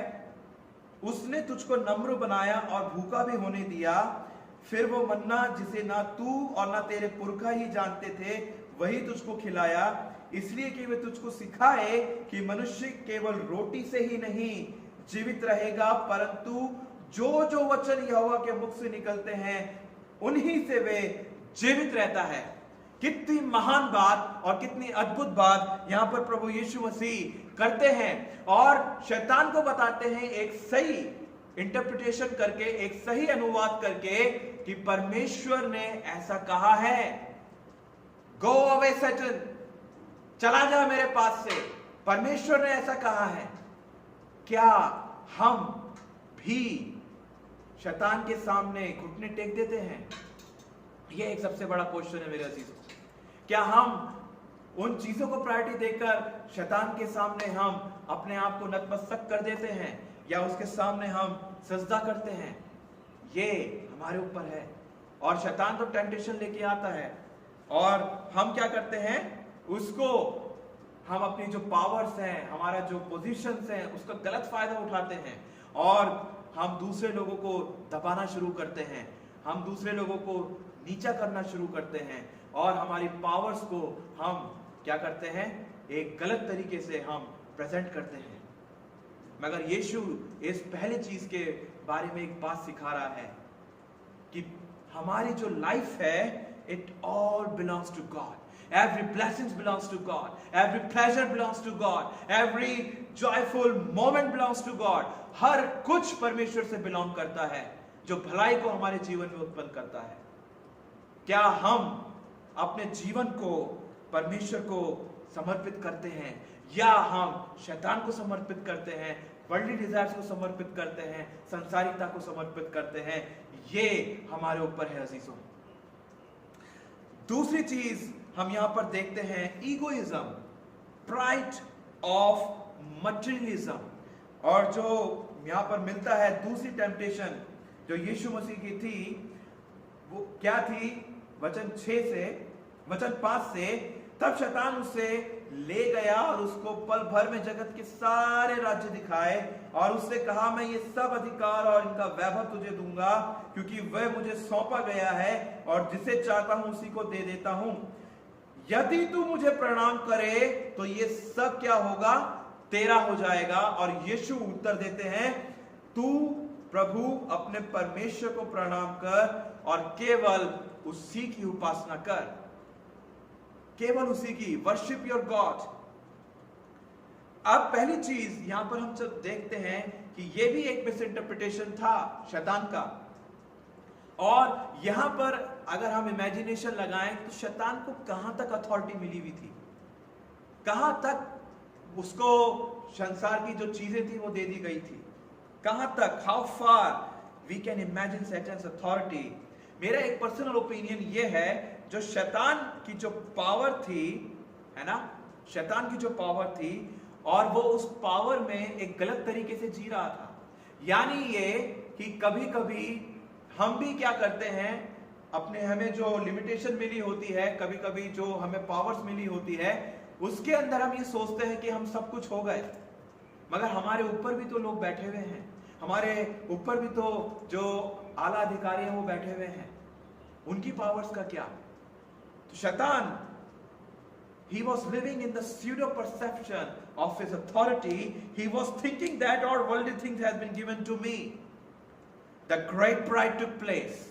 उसने तुझको नम्र बनाया और भूखा भी होने दिया, फिर वो मन्ना जिसे ना तू और ना तेरे पुरखा ही जानते थे वही तुझको खिलाया, इसलिए कि वे तुझको सिखाए कि मनुष्य केवल रोटी से ही नहीं जीवित रहेगा, परंतु जो जो वचन यहोवा के मुख से निकलते हैं उन्हीं से वे जीवित रहता है। कितनी महान बात और कितनी अद्भुत बात यहाँ पर प्रभु यीशु मसीह करते हैं, और शैतान को बताते हैं एक सही इंटरप्रिटेशन करके, एक सही अनुवाद करके कि परमेश्वर ने ऐसा कहा है। गो अवे सैटन, चला जा मेरे पास से, परमेश्वर ने ऐसा कहा है। क्या हम भी शैतान के सामने घुटने टेक देते हैं? यह एक सबसे बड़ा क्वेश्चन है मेरे अजीजों। क्या हम उन चीजों को प्रायोरिटी देकर शैतान के सामने हम अपने आप को नतमस्तक कर देते हैं या उसके सामने हम सजदा करते हैं? ये हमारे ऊपर है। और शैतान तो टेम्पटेशन लेके आता है और हम क्या करते हैं, उसको हम अपनी जो पावर्स हैं, हमारा जो पोजीशंस हैं, उसका गलत फायदा उठाते हैं और हम दूसरे लोगों को दबाना शुरू करते हैं, हम दूसरे लोगों को नीचा करना शुरू करते हैं और हमारी पावर्स को हम क्या करते हैं, एक गलत तरीके से हम प्रेजेंट करते हैं। मगर यीशु इस पहले चीज के बारे में एक बात सिखा रहा है कि हमारी जो लाइफ है, it all belongs to God. Every blessing belongs to God. Every pleasure belongs to God. Every joyful moment belongs to God. हर कुछ परमेश्वर से बिलोंग करता है, जो भलाई को हमारे जीवन में उत्पन्न करता है। क्या हम अपने जीवन को परमेश्वर को समर्पित करते हैं या हम शैतान को समर्पित करते हैं, वर्ल्डली डिजायर्स को समर्पित करते हैं, संसारिकता को समर्पित करते हैं? ये हमारे ऊपर है अजीजों। दूसरी चीज हम यहां पर देखते हैं, ईगोइज्म, प्राइड ऑफ मटेरियलिज्म। और जो यहां पर मिलता है दूसरी टेम्पटेशन जो यीशु मसीह की थी, वो क्या थी? वचन 5 से, तब शैतान उसे ले गया और उसको पल भर में जगत के सारे राज्य दिखाए और उससे कहा, मैं ये सब अधिकार और इनका वैभव तुझे दूंगा, क्योंकि वह मुझे सौंपा गया है और जिसे चाहता हूं उसी को दे देता हूं। यदि तू मुझे प्रणाम करे तो ये सब क्या होगा? तेरा हो जाएगा। और यीशु उत्तर देते हैं, तू प्रभु अपने परमेश्वर को प्रणाम कर और केवल उसी की उपासना कर, केवल उसी की, वर्शिप योर गॉड। अब पहली चीज यहां पर हम जब देखते हैं कि यह भी एक मिस इंटरप्रिटेशन था शैतान का। और यहां पर अगर हम इमेजिनेशन लगाएं तो शैतान को कहां तक अथॉरिटी मिली हुई थी, कहां तक उसको संसार की जो चीजें थी वो दे दी गई थी, कहां तक, how far we can imagine Satan's authority. मेरा एक पर्सनल ओपिनियन ये है, जो शैतान की जो पावर थी, है ना, शैतान की जो पावर थी और वो उस पावर में एक गलत तरीके से जी रहा था। यानी ये कि कभी कभी हम भी क्या करते हैं, अपने हमें जो लिमिटेशन मिली होती है, कभी कभी जो हमें पावर्स मिली होती है, उसके अंदर हम ये सोचते हैं कि हम सब कुछ हो गए, मगर हमारे ऊपर भी तो लोग बैठे हुए हैं, हमारे ऊपर भी तो जो आला अधिकारी हैं वो बैठे हुए हैं, उनकी पावर्स का क्या? तो शैतान, he was living in the pseudo perception of his authority. He was thinking that all worldly things has been given to me. The great pride took place,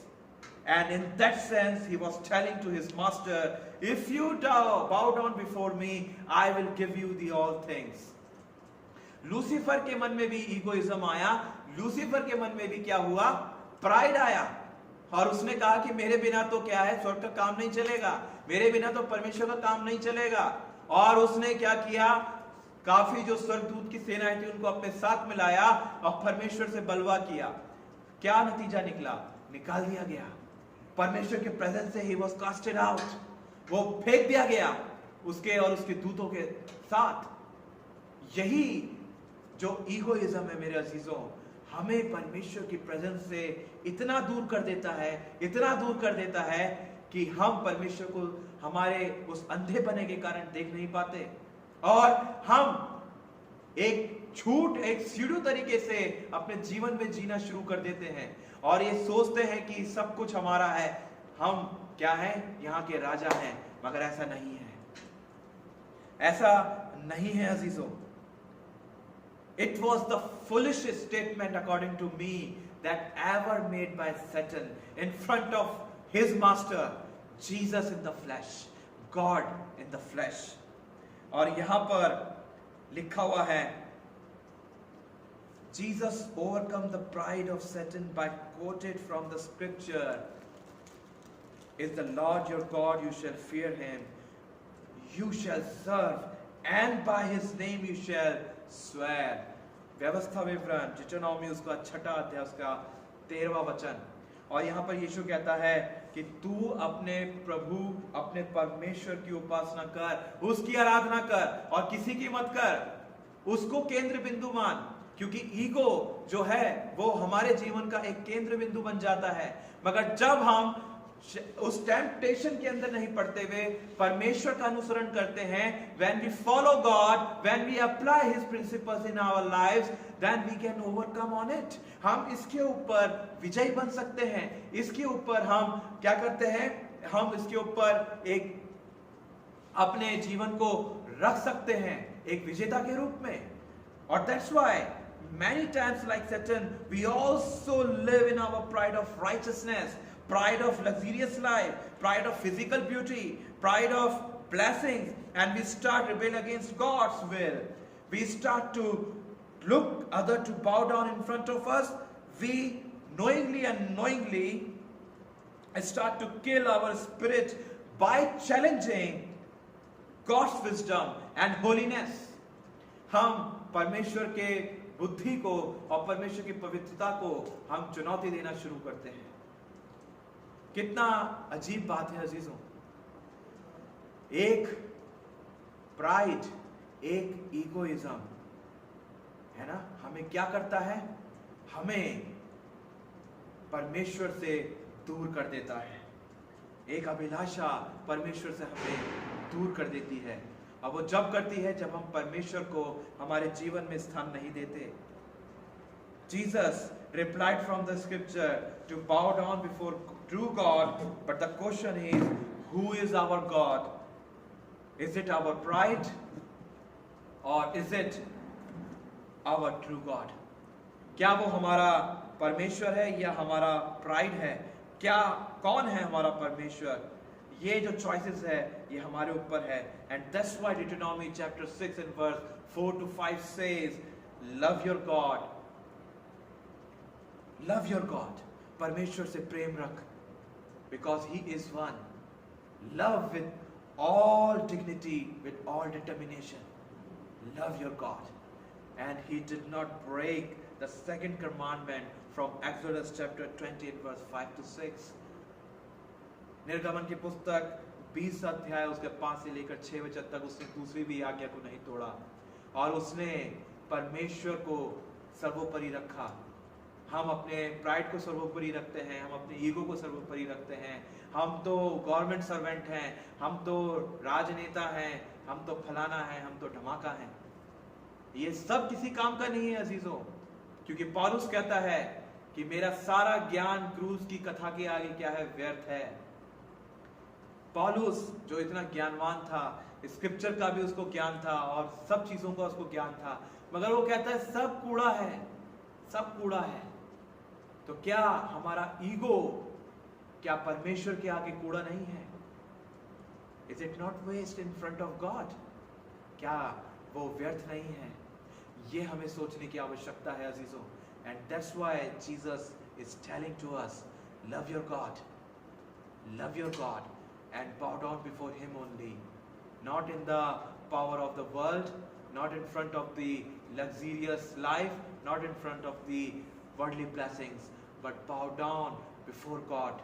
and in that sense he was telling to his master, if you bow down before me, I will give you the all things. Lucifer के मन में भी ईगोइज्म आया, लूसीफर के मन में भी क्या हुआ? प्राइड आया और उसने कहा कि मेरे बिना तो क्या है, स्वर्ग का काम नहीं चलेगा, मेरे बिना तो परमेश्वर का काम नहीं चलेगा। और उसने क्या किया? काफी जो स्वर्गदूत की सेनाएं थी उनको अपने साथ मिलाया और परमेश्वर से बलवा किया। क्या नतीजा निकला? निकाल दिया गया परमेश्वर के प्रेजेंस से। ही वाज कास्टेड आउट, वो फेंक दिया गया उसके और उसके दूतों के साथ। यही जो ईगोइज्म है मेरे अजीजों, हमें परमेश्वर की प्रेजेंस से इतना दूर कर देता है, इतना दूर कर देता है कि हम परमेश्वर को हमारे उस अंधेपने के कारण देख नहीं पाते और हम एक झूठ, एक सीढ़ू तरीके से अपने जीवन में जीना शुरू कर देते हैं और ये सोचते हैं कि सब कुछ हमारा है, हम क्या है, यहाँ के राजा हैं। मगर ऐसा नहीं है, ऐसा नहीं है अजीजों। It was the foolishest statement according to me that ever made by Satan in front of his master, Jesus in the flesh, God in the flesh. और यहां पर लिखा हुआ है, Jesus overcome the pride of Satan by quoted from the scripture, is the Lord your God, you shall fear him, you shall serve, and by his name you shall swear. व्यवस्था विवरण डिटोनॉमी उसका 6वां अध्याय उसका 13वां वचन। और यहाँ पर यीशु कहता है कि तू अपने प्रभु, अपने परमेश्वर की उपासना कर, उसकी आराधना कर और किसी की मत कर। उसको केंद्र बिंदु मान, क्योंकि ईगो जो है वो हमारे जीवन का एक केंद्र बिंदु बन जाता है। मगर जब हम उस टेम्पटेशन के अंदर नहीं पड़ते हुए परमेश्वर का अनुसरण करते हैं, when we follow God, when we apply His principles in our lives, then we can overcome on it. हम इसके ऊपर विजयी बन सकते हैं। इसके ऊपर हम क्या करते हैं, हम इसके ऊपर एक अपने जीवन को रख सकते हैं एक विजेता के रूप में। और that's why many times, like Satan, we also live in our pride of righteousness, pride of luxurious life, pride of physical beauty, pride of blessings, and we start rebel against God's will. We start to look other to bow down in front of us. We knowingly and unknowingly start to kill our spirit by challenging God's wisdom and holiness. हम परमेश्वर के बुद्धि को और परमेश्वर की पवित्रता को हम चुनौती देना शुरू करते हैं। कितना अजीब बात है अजीजों। एक प्राइड, एक ईगोइज्म है ना, हमें क्या करता है, हमें परमेश्वर से दूर कर देता है। एक अभिलाषा परमेश्वर से हमें दूर कर देती है। अब वो जब करती है जब हम परमेश्वर को हमारे जीवन में स्थान नहीं देते। Jesus replied from the scripture to bow down before true God, but the question is, who is our God? Is it our pride or is it our true God? क्या वो हमारा परमेश्वर है या हमारा प्राइड है? क्या कौन है हमारा परमेश्वर? ये जो choices है ये हमारे ऊपर है। And that's why Deuteronomy chapter 6 and verse 4 to 5 says, love your God. Love your God. परमेश्वर से प्रेम रख, because He is one. Love with all dignity, with all determination. Love your God. And He did not break the second commandment from Exodus chapter 20 and verse 5 to 6. निर्गमन की पुस्तक 20 अध्याय उसके 5 से लेकर 6 वचन तक उसने दूसरी भी आज्ञा को नहीं तोड़ा और उसने परमेश्वर को सर्वोपरि रखा। हम अपने प्राइड को सर्वोपरि रखते हैं, हम अपने ईगो को सर्वोपरि रखते हैं। हम तो गवर्नमेंट सर्वेंट हैं, हम तो राजनेता हैं, हम तो फलाना है, हम तो धमाका हैं। ये सब किसी काम का नहीं है अजीजों, क्योंकि पौलुस कहता है कि मेरा सारा ज्ञान क्रूस की कथा के आगे क्या है, व्यर्थ है। पौलुस जो इतना ज्ञानवान था, स्क्रिप्चर का भी उसको ज्ञान था और सब चीजों का उसको ज्ञान था, मगर वो कहता है सब कूड़ा है, सब कूड़ा है। तो क्या हमारा ईगो क्या परमेश्वर के आगे कूड़ा नहीं है? Is it not waste in front of God? क्या वो व्यर्थ नहीं है? ये हमें सोचने की आवश्यकता है अजीजों। And that's why Jesus is telling to us, love your God, love your God, and bow down before Him only, not in the power of the world, not in front of the luxurious life, not in front of the worldly blessings, but bow down before God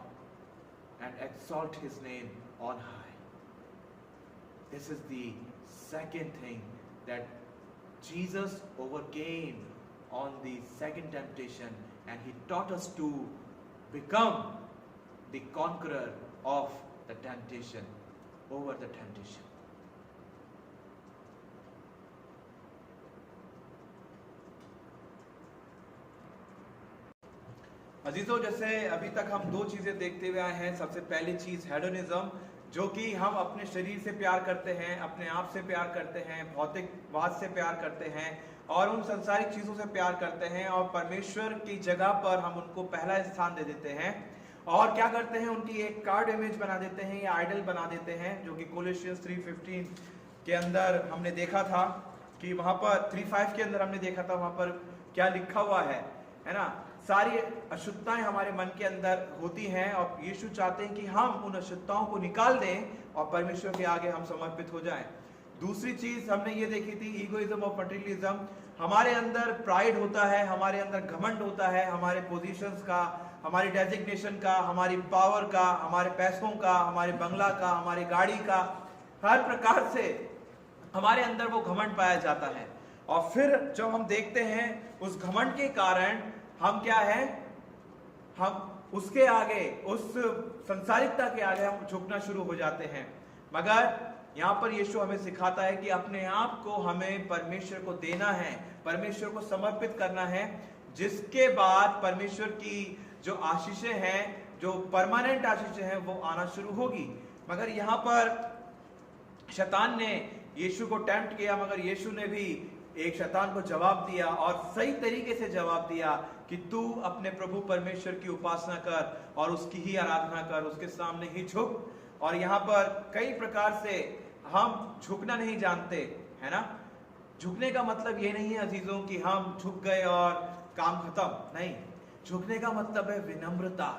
and exalt His name on high. This is the second thing that Jesus overcame on the second temptation, and He taught us to become the conqueror of the temptation, over the temptation. अजीजों, जैसे अभी तक हम दो चीजें देखते हुए आए हैं। सबसे पहली चीज हेडोनिज्म, जो कि हम अपने शरीर से प्यार करते हैं, अपने आप से प्यार करते हैं, भौतिकवाद से प्यार करते हैं और उन संसारिक चीजों से प्यार करते हैं और परमेश्वर की जगह पर हम उनको पहला स्थान दे देते हैं और क्या करते हैं, उनकी एक कार्ड इमेज बना देते हैं या आइडल बना देते हैं, जो कि कोलोसियंस 3:15 के अंदर हमने देखा था कि वहां पर 3:5 के अंदर हमने देखा था, वहां पर क्या लिखा हुआ है ना। सारी अशुद्धताएं हमारे मन के अंदर होती हैं और यीशु चाहते हैं कि हम उन अशुद्धताओं को निकाल दें और परमेश्वर के आगे हम समर्पित हो जाएं। दूसरी चीज हमने ये देखी थी, ईगोइज्म और मटेरियलिज्म। हमारे अंदर प्राइड होता है, हमारे अंदर घमंड होता है, हमारे पोजीशंस का, हमारी डेजिग्नेशन का, हमारी पावर का, हमारे पैसों का, हमारे बंगला का, हमारी गाड़ी का, हर प्रकार से हमारे अंदर वो घमंड पाया जाता है। और फिर जब हम देखते हैं उस घमंड के कारण हम क्या है, हम उसके आगे, उस संसारिकता के आगे हम झुकना शुरू हो जाते हैं। मगर यहाँ पर यीशु हमें सिखाता है कि अपने आप को हमें परमेश्वर को देना है, परमेश्वर को समर्पित करना है, जिसके बाद परमेश्वर की जो आशीषें हैं, जो परमानेंट आशीषें हैं, वो आना शुरू होगी। मगर यहाँ पर शैतान ने यीशु को टेम्प्ट किया, मगर यीशु ने भी एक शैतान को जवाब दिया और सही तरीके से जवाब दिया कि तू अपने प्रभु परमेश्वर की उपासना कर और उसकी ही आराधना कर, उसके सामने ही झुक। और यहाँ पर कई प्रकार से हम झुकना नहीं जानते, है ना। झुकने का मतलब ये नहीं है अजीजों कि हम झुक गए और काम खत्म, नहीं। झुकने का मतलब है विनम्रता,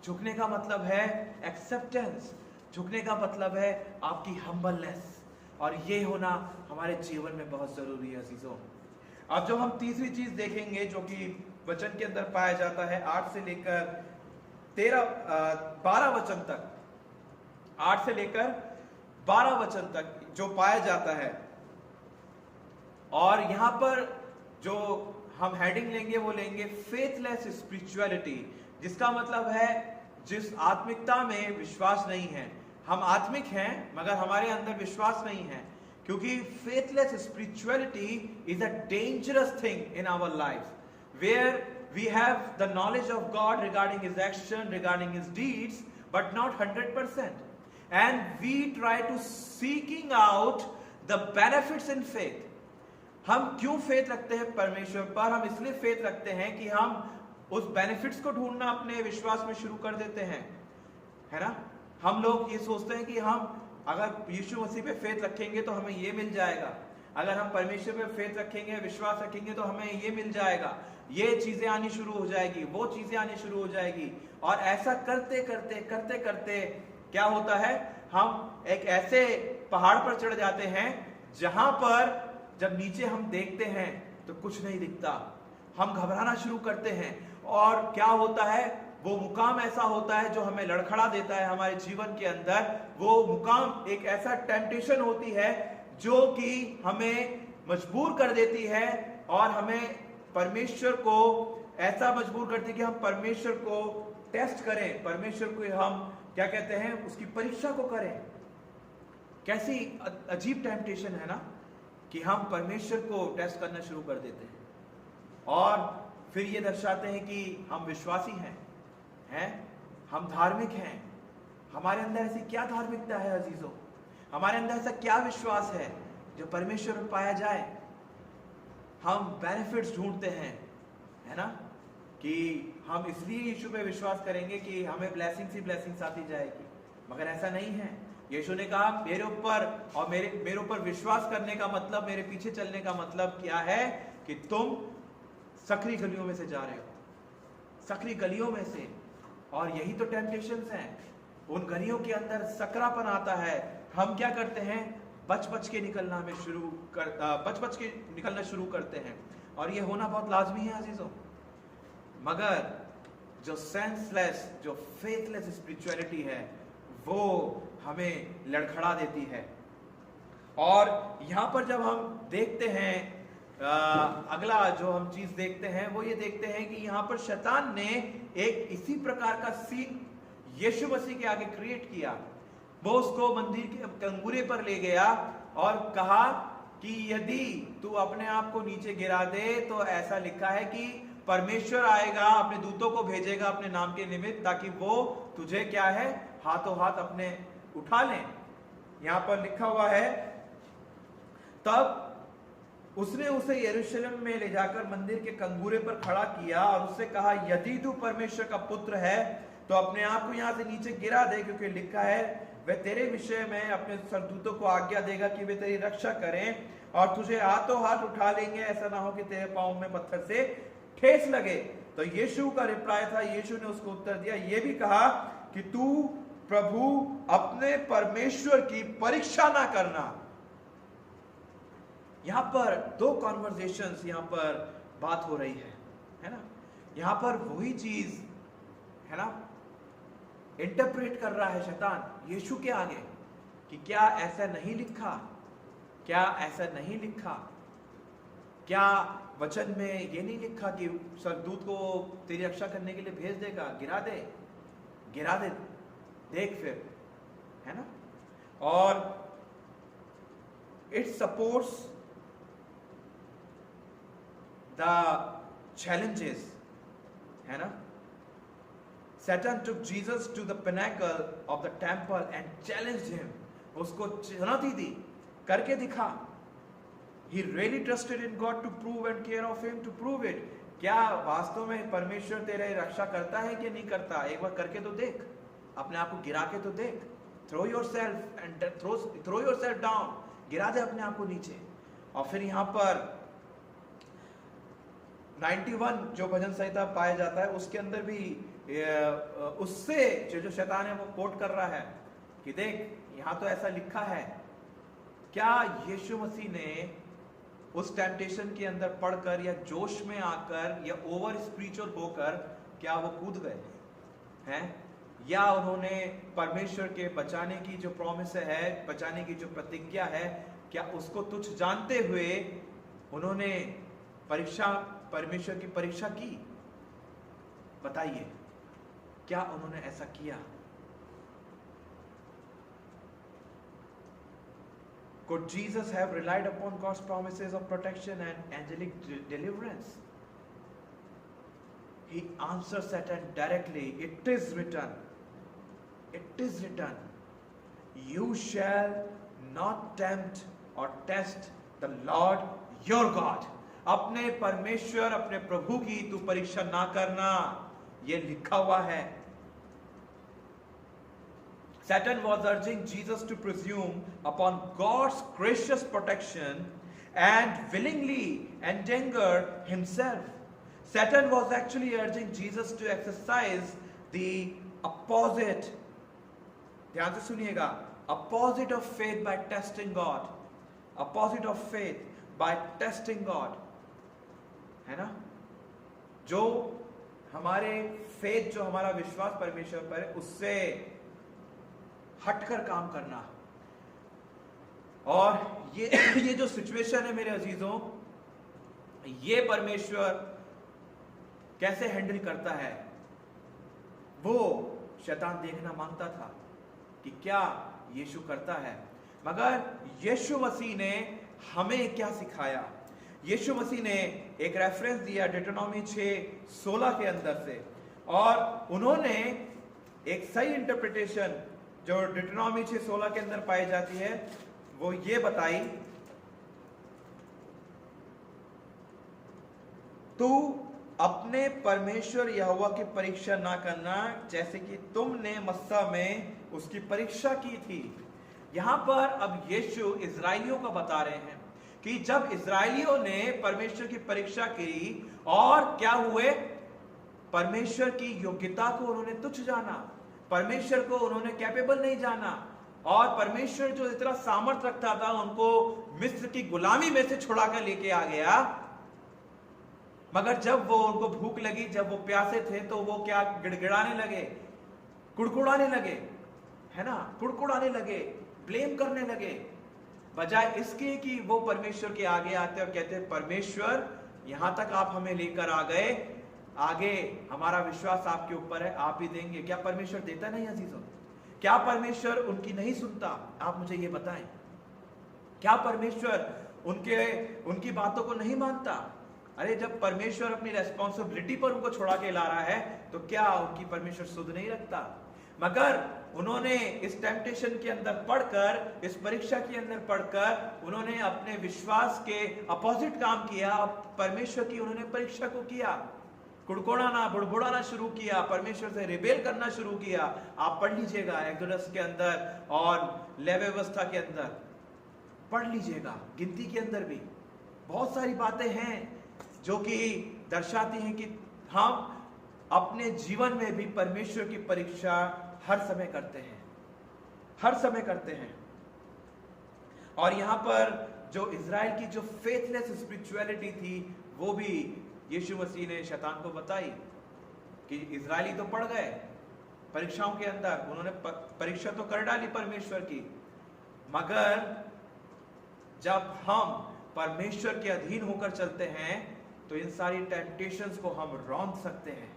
झुकने का मतलब है एक्सेप्टेंस, झुकने का मतलब है आपकी हम्बलनेस, और ये होना हमारे जीवन में बहुत जरूरी है अजीजों। अब जो हम तीसरी चीज देखेंगे जो कि वचन के अंदर पाया जाता है 8 से लेकर 12 वचन तक, 8 से लेकर 12 वचन तक जो पाया जाता है, और यहां पर जो हम हेडिंग लेंगे वो लेंगे फेथलेस स्पिरिचुअलिटी, जिसका मतलब है जिस आत्मिकता में विश्वास नहीं है। हम आत्मिक हैं मगर हमारे अंदर विश्वास नहीं है, क्योंकि faithless spirituality is a dangerous thing in our life, where we have the knowledge of God regarding his action, regarding his deeds, but not 100%. And we try to seeking out the benefits in faith. हम क्यों फेथ रखते हैं परमेश्वर पर? हम इसलिए फेथ रखते हैं कि हम उस बेनिफिट्स को ढूंढना अपने विश्वास में शुरू कर देते हैं, है ना। हम लोग ये सोचते हैं कि हम अगर यीशु मसीह पे फेथ रखेंगे तो हमें ये मिल जाएगा, अगर हम परमेश्वर पे फेथ रखेंगे, विश्वास रखेंगे तो हमें ये मिल जाएगा, ये चीजें आनी शुरू हो जाएगी, वो चीजें आनी शुरू हो जाएगी। और ऐसा करते करते करते करते क्या होता है, हम एक ऐसे पहाड़ पर चढ़ जाते हैं जहां पर जब नीचे हम देखते हैं तो कुछ नहीं दिखता, हम घबराना शुरू करते हैं। और क्या होता है, वो मुकाम ऐसा होता है जो हमें लड़खड़ा देता है हमारे जीवन के अंदर। वो मुकाम एक ऐसा टेम्पटेशन होती है जो कि हमें मजबूर कर देती है और हमें परमेश्वर को ऐसा मजबूर करती है कि हम परमेश्वर को टेस्ट करें, परमेश्वर को हम क्या कहते हैं, उसकी परीक्षा को करें। कैसी अजीब टेम्पटेशन है ना, कि हम परमेश्वर को टेस्ट करना शुरू कर देते हैं और फिर ये दर्शाते हैं कि हम विश्वासी हैं, हम धार्मिक हैं। हमारे अंदर ऐसी क्या धार्मिकता है अजीजों, हमारे अंदर ऐसा क्या विश्वास है जो परमेश्वर में पाया जाए? हम बेनिफिट्स ढूंढते हैं, है ना, कि हम इसलिए यीशु पे विश्वास करेंगे कि हमें ब्लेसिंग्स ही ब्लेसिंग्स आती जाएगी, मगर ऐसा नहीं है। यीशु ने कहा मेरे ऊपर और मेरे ऊपर विश्वास करने का मतलब, मेरे पीछे चलने का मतलब क्या है कि तुम सकरी गलियों में से जा रहे हो, सकरी गलियों में से। और यही तो टेम्पटेशंस हैं, उन गलियों के अंदर सकरापन आता है। हम क्या करते हैं, बच बच के निकलना शुरू करते हैं, और ये होना बहुत लाजमी है अजीजों। मगर जो सेंसलेस, जो फेथलेस स्पिरिचुअलिटी है वो हमें लड़खड़ा देती है। और यहां पर जब हम देखते हैं अगला जो हम चीज देखते हैं वो ये देखते हैं कि यहां पर शैतान ने एक इसी प्रकार का सीन यीशु मसीह के आगे क्रिएट किया। वो उसको मंदिर के कंगूरे पर ले गया और कहा कि यदि तू अपने आप को नीचे गिरा दे तो ऐसा लिखा है कि परमेश्वर आएगा, अपने दूतों को भेजेगा अपने नाम के निमित्त, ताकि वो तुझे क्या है, हाथों हाथ अपने उठा लें। यहां पर लिखा हुआ है, तब उसने उसे यरूशलेम में ले जाकर मंदिर के कंगूरे पर खड़ा किया और उससे कहा, यदि तू परमेश्वर का पुत्र है तो अपने आप को यहां से नीचे गिरा दे, क्योंकि लिखा है वह तेरे विषय में अपने सरदूतों को आज्ञा देगा कि वे तेरी रक्षा करें और तुझे हाथों हाथ उठा लेंगे, ऐसा ना हो कि तेरे पांव में पत्थर से ठेस लगे। तो यीशु का रिप्लाई था, यीशु ने उसको उत्तर दिया, ये भी कहा कि तू प्रभु अपने परमेश्वर की परीक्षा ना करना। यहां पर दो कॉन्वर्सेशंस यहां पर बात हो रही है ना। यहां पर वही चीज है ना, इंटरप्रेट कर रहा है शैतान यीशु के आगे कि क्या ऐसा नहीं लिखा, क्या ऐसा नहीं लिखा, क्या वचन में ये नहीं लिखा कि स्वर्गदूत को तेरी रक्षा करने के लिए भेज देगा, गिरा दे, देख फिर, है ना। और इट सपोर्ट्स द चैलेंजेस, है ना। Satan took Jesus to the pinnacle of the temple and challenged him. उसको चुनौती दी, करके दिखा. He really trusted in God to prove and care of him to prove it. क्या वास्तव में परमेश्वर तेरे रक्षा करता है कि नहीं करता? एक बार करके तो देख, अपने आप को गिरा के तो देख. Throw yourself down. गिरा दे अपने आप को नीचे. और फिर यहाँ पर 91 जो भजन संहिता पाया जाता है उसके अंदर भी उससे जो शैतान है वो कोट कर रहा है कि देख यहाँ तो ऐसा लिखा है. क्या यीशु मसीह ने उस टेम्पटेशन के अंदर पढ़कर या जोश में आकर या ओवर स्पिरिचुअल होकर क्या वो कूद गए हैं, या उन्होंने परमेश्वर के बचाने की जो प्रॉमिस है, बचाने की जो प्रतिज्ञा है, क्या उसको तुच्छ जानते हुए उन्होंने परमेश्वर की परीक्षा की? बताइए, क्या उन्होंने ऐसा किया? Could Jesus have relied upon God's promises of protection and angelic deliverance? He answers Satan directly. It is written. It is written. You shall not tempt or test the Lord your God. अपने परमेश्वर, अपने प्रभु की तू परीक्षा ना करना, ये लिखा हुआ है. Satan was urging Jesus to presume upon God's gracious protection and willingly endanger himself. Satan was actually urging Jesus to exercise the opposite, ध्यान से सुनिएगा, opposite of faith by testing God. Opposite of faith by testing God. है ना, जो हमारे फेथ, जो हमारा विश्वास परमेश्वर पर है, उससे हटकर काम करना. और ये जो सिचुएशन है मेरे अजीजों, ये परमेश्वर कैसे हैंडल करता है, वो शैतान देखना मांगता था कि क्या यीशु करता है. मगर यीशु मसीह ने हमें क्या सिखाया? यीशु मसीह ने एक रेफरेंस दिया डिटोनॉमी 6:16 के अंदर से, और उन्होंने एक सही इंटरप्रिटेशन जो डिटोनॉमी 6:16 के अंदर पाई जाती है वो ये बताई, तू अपने परमेश्वर यहोवा की परीक्षा ना करना जैसे कि तुमने मस्सा में उसकी परीक्षा की थी. यहां पर अब यीशु इजराइलियों को बता रहे हैं कि जब इजराइलियों ने परमेश्वर की परीक्षा की और क्या हुए, परमेश्वर की योग्यता को उन्होंने तुच्छ जाना, परमेश्वर को उन्होंने कैपेबल नहीं जाना, और परमेश्वर जो इतना सामर्थ रखता था उनको मिस्र की गुलामी में से छुड़ा कर लेके आ गया. मगर जब वो उनको भूख लगी, जब वो प्यासे थे, तो वो क्या गिड़गिड़ाने लगे, कुड़कुड़ाने लगे, है ना, कुड़कुड़ाने लगे, ब्लेम करने लगे, बजाय इसके कि वो परमेश्वर के आगे आते और कहते परमेश्वर यहां तक आप हमें लेकर आ गए, आगे हमारा विश्वास आपके ऊपर है, आप ही देंगे. क्या परमेश्वर देता नहीं अजीजों? क्या परमेश्वर उनकी नहीं सुनता? आप मुझे ये बताएं, क्या परमेश्वर उनकी बातों को नहीं मानता? अरे जब परमेश्वर अपनी रेस्पॉन्सिबिलिटी पर उनको छोड़ा के ला रहा है तो क्या उनकी परमेश्वर सुध नहीं रखता? मगर उन्होंने इस टेम्पटेशन के अंदर पढ़कर, इस परीक्षा के अंदर पढ़कर उन्होंने अपने विश्वास के अपोजिट काम किया. परमेश्वर की उन्होंने परीक्षा को किया, कुड़कुड़ाना, बुड़बुड़ाना शुरू किया, परमेश्वर से रिबेल करना शुरू किया. आप पढ़ लीजिएगा एक्सोडस के अंदर और लेवी व्यवस्था के अंदर पढ़ लीजिएगा, गिनती के अंदर भी बहुत सारी बातें हैं जो कि दर्शाती हैं कि हम अपने जीवन में भी परमेश्वर की परीक्षा हर समय करते हैं, हर समय करते हैं. और यहां पर जो इजराइल की जो फेथलेस स्पिरिचुअलिटी थी वो भी यीशु मसीह ने शैतान को बताई. कि इजरायली तो पड़ गए परीक्षाओं के अंदर, उन्होंने परीक्षा तो कर डाली परमेश्वर की, मगर जब हम परमेश्वर के अधीन होकर चलते हैं तो इन सारी टेम्पटेशंस को हम रौंद सकते हैं,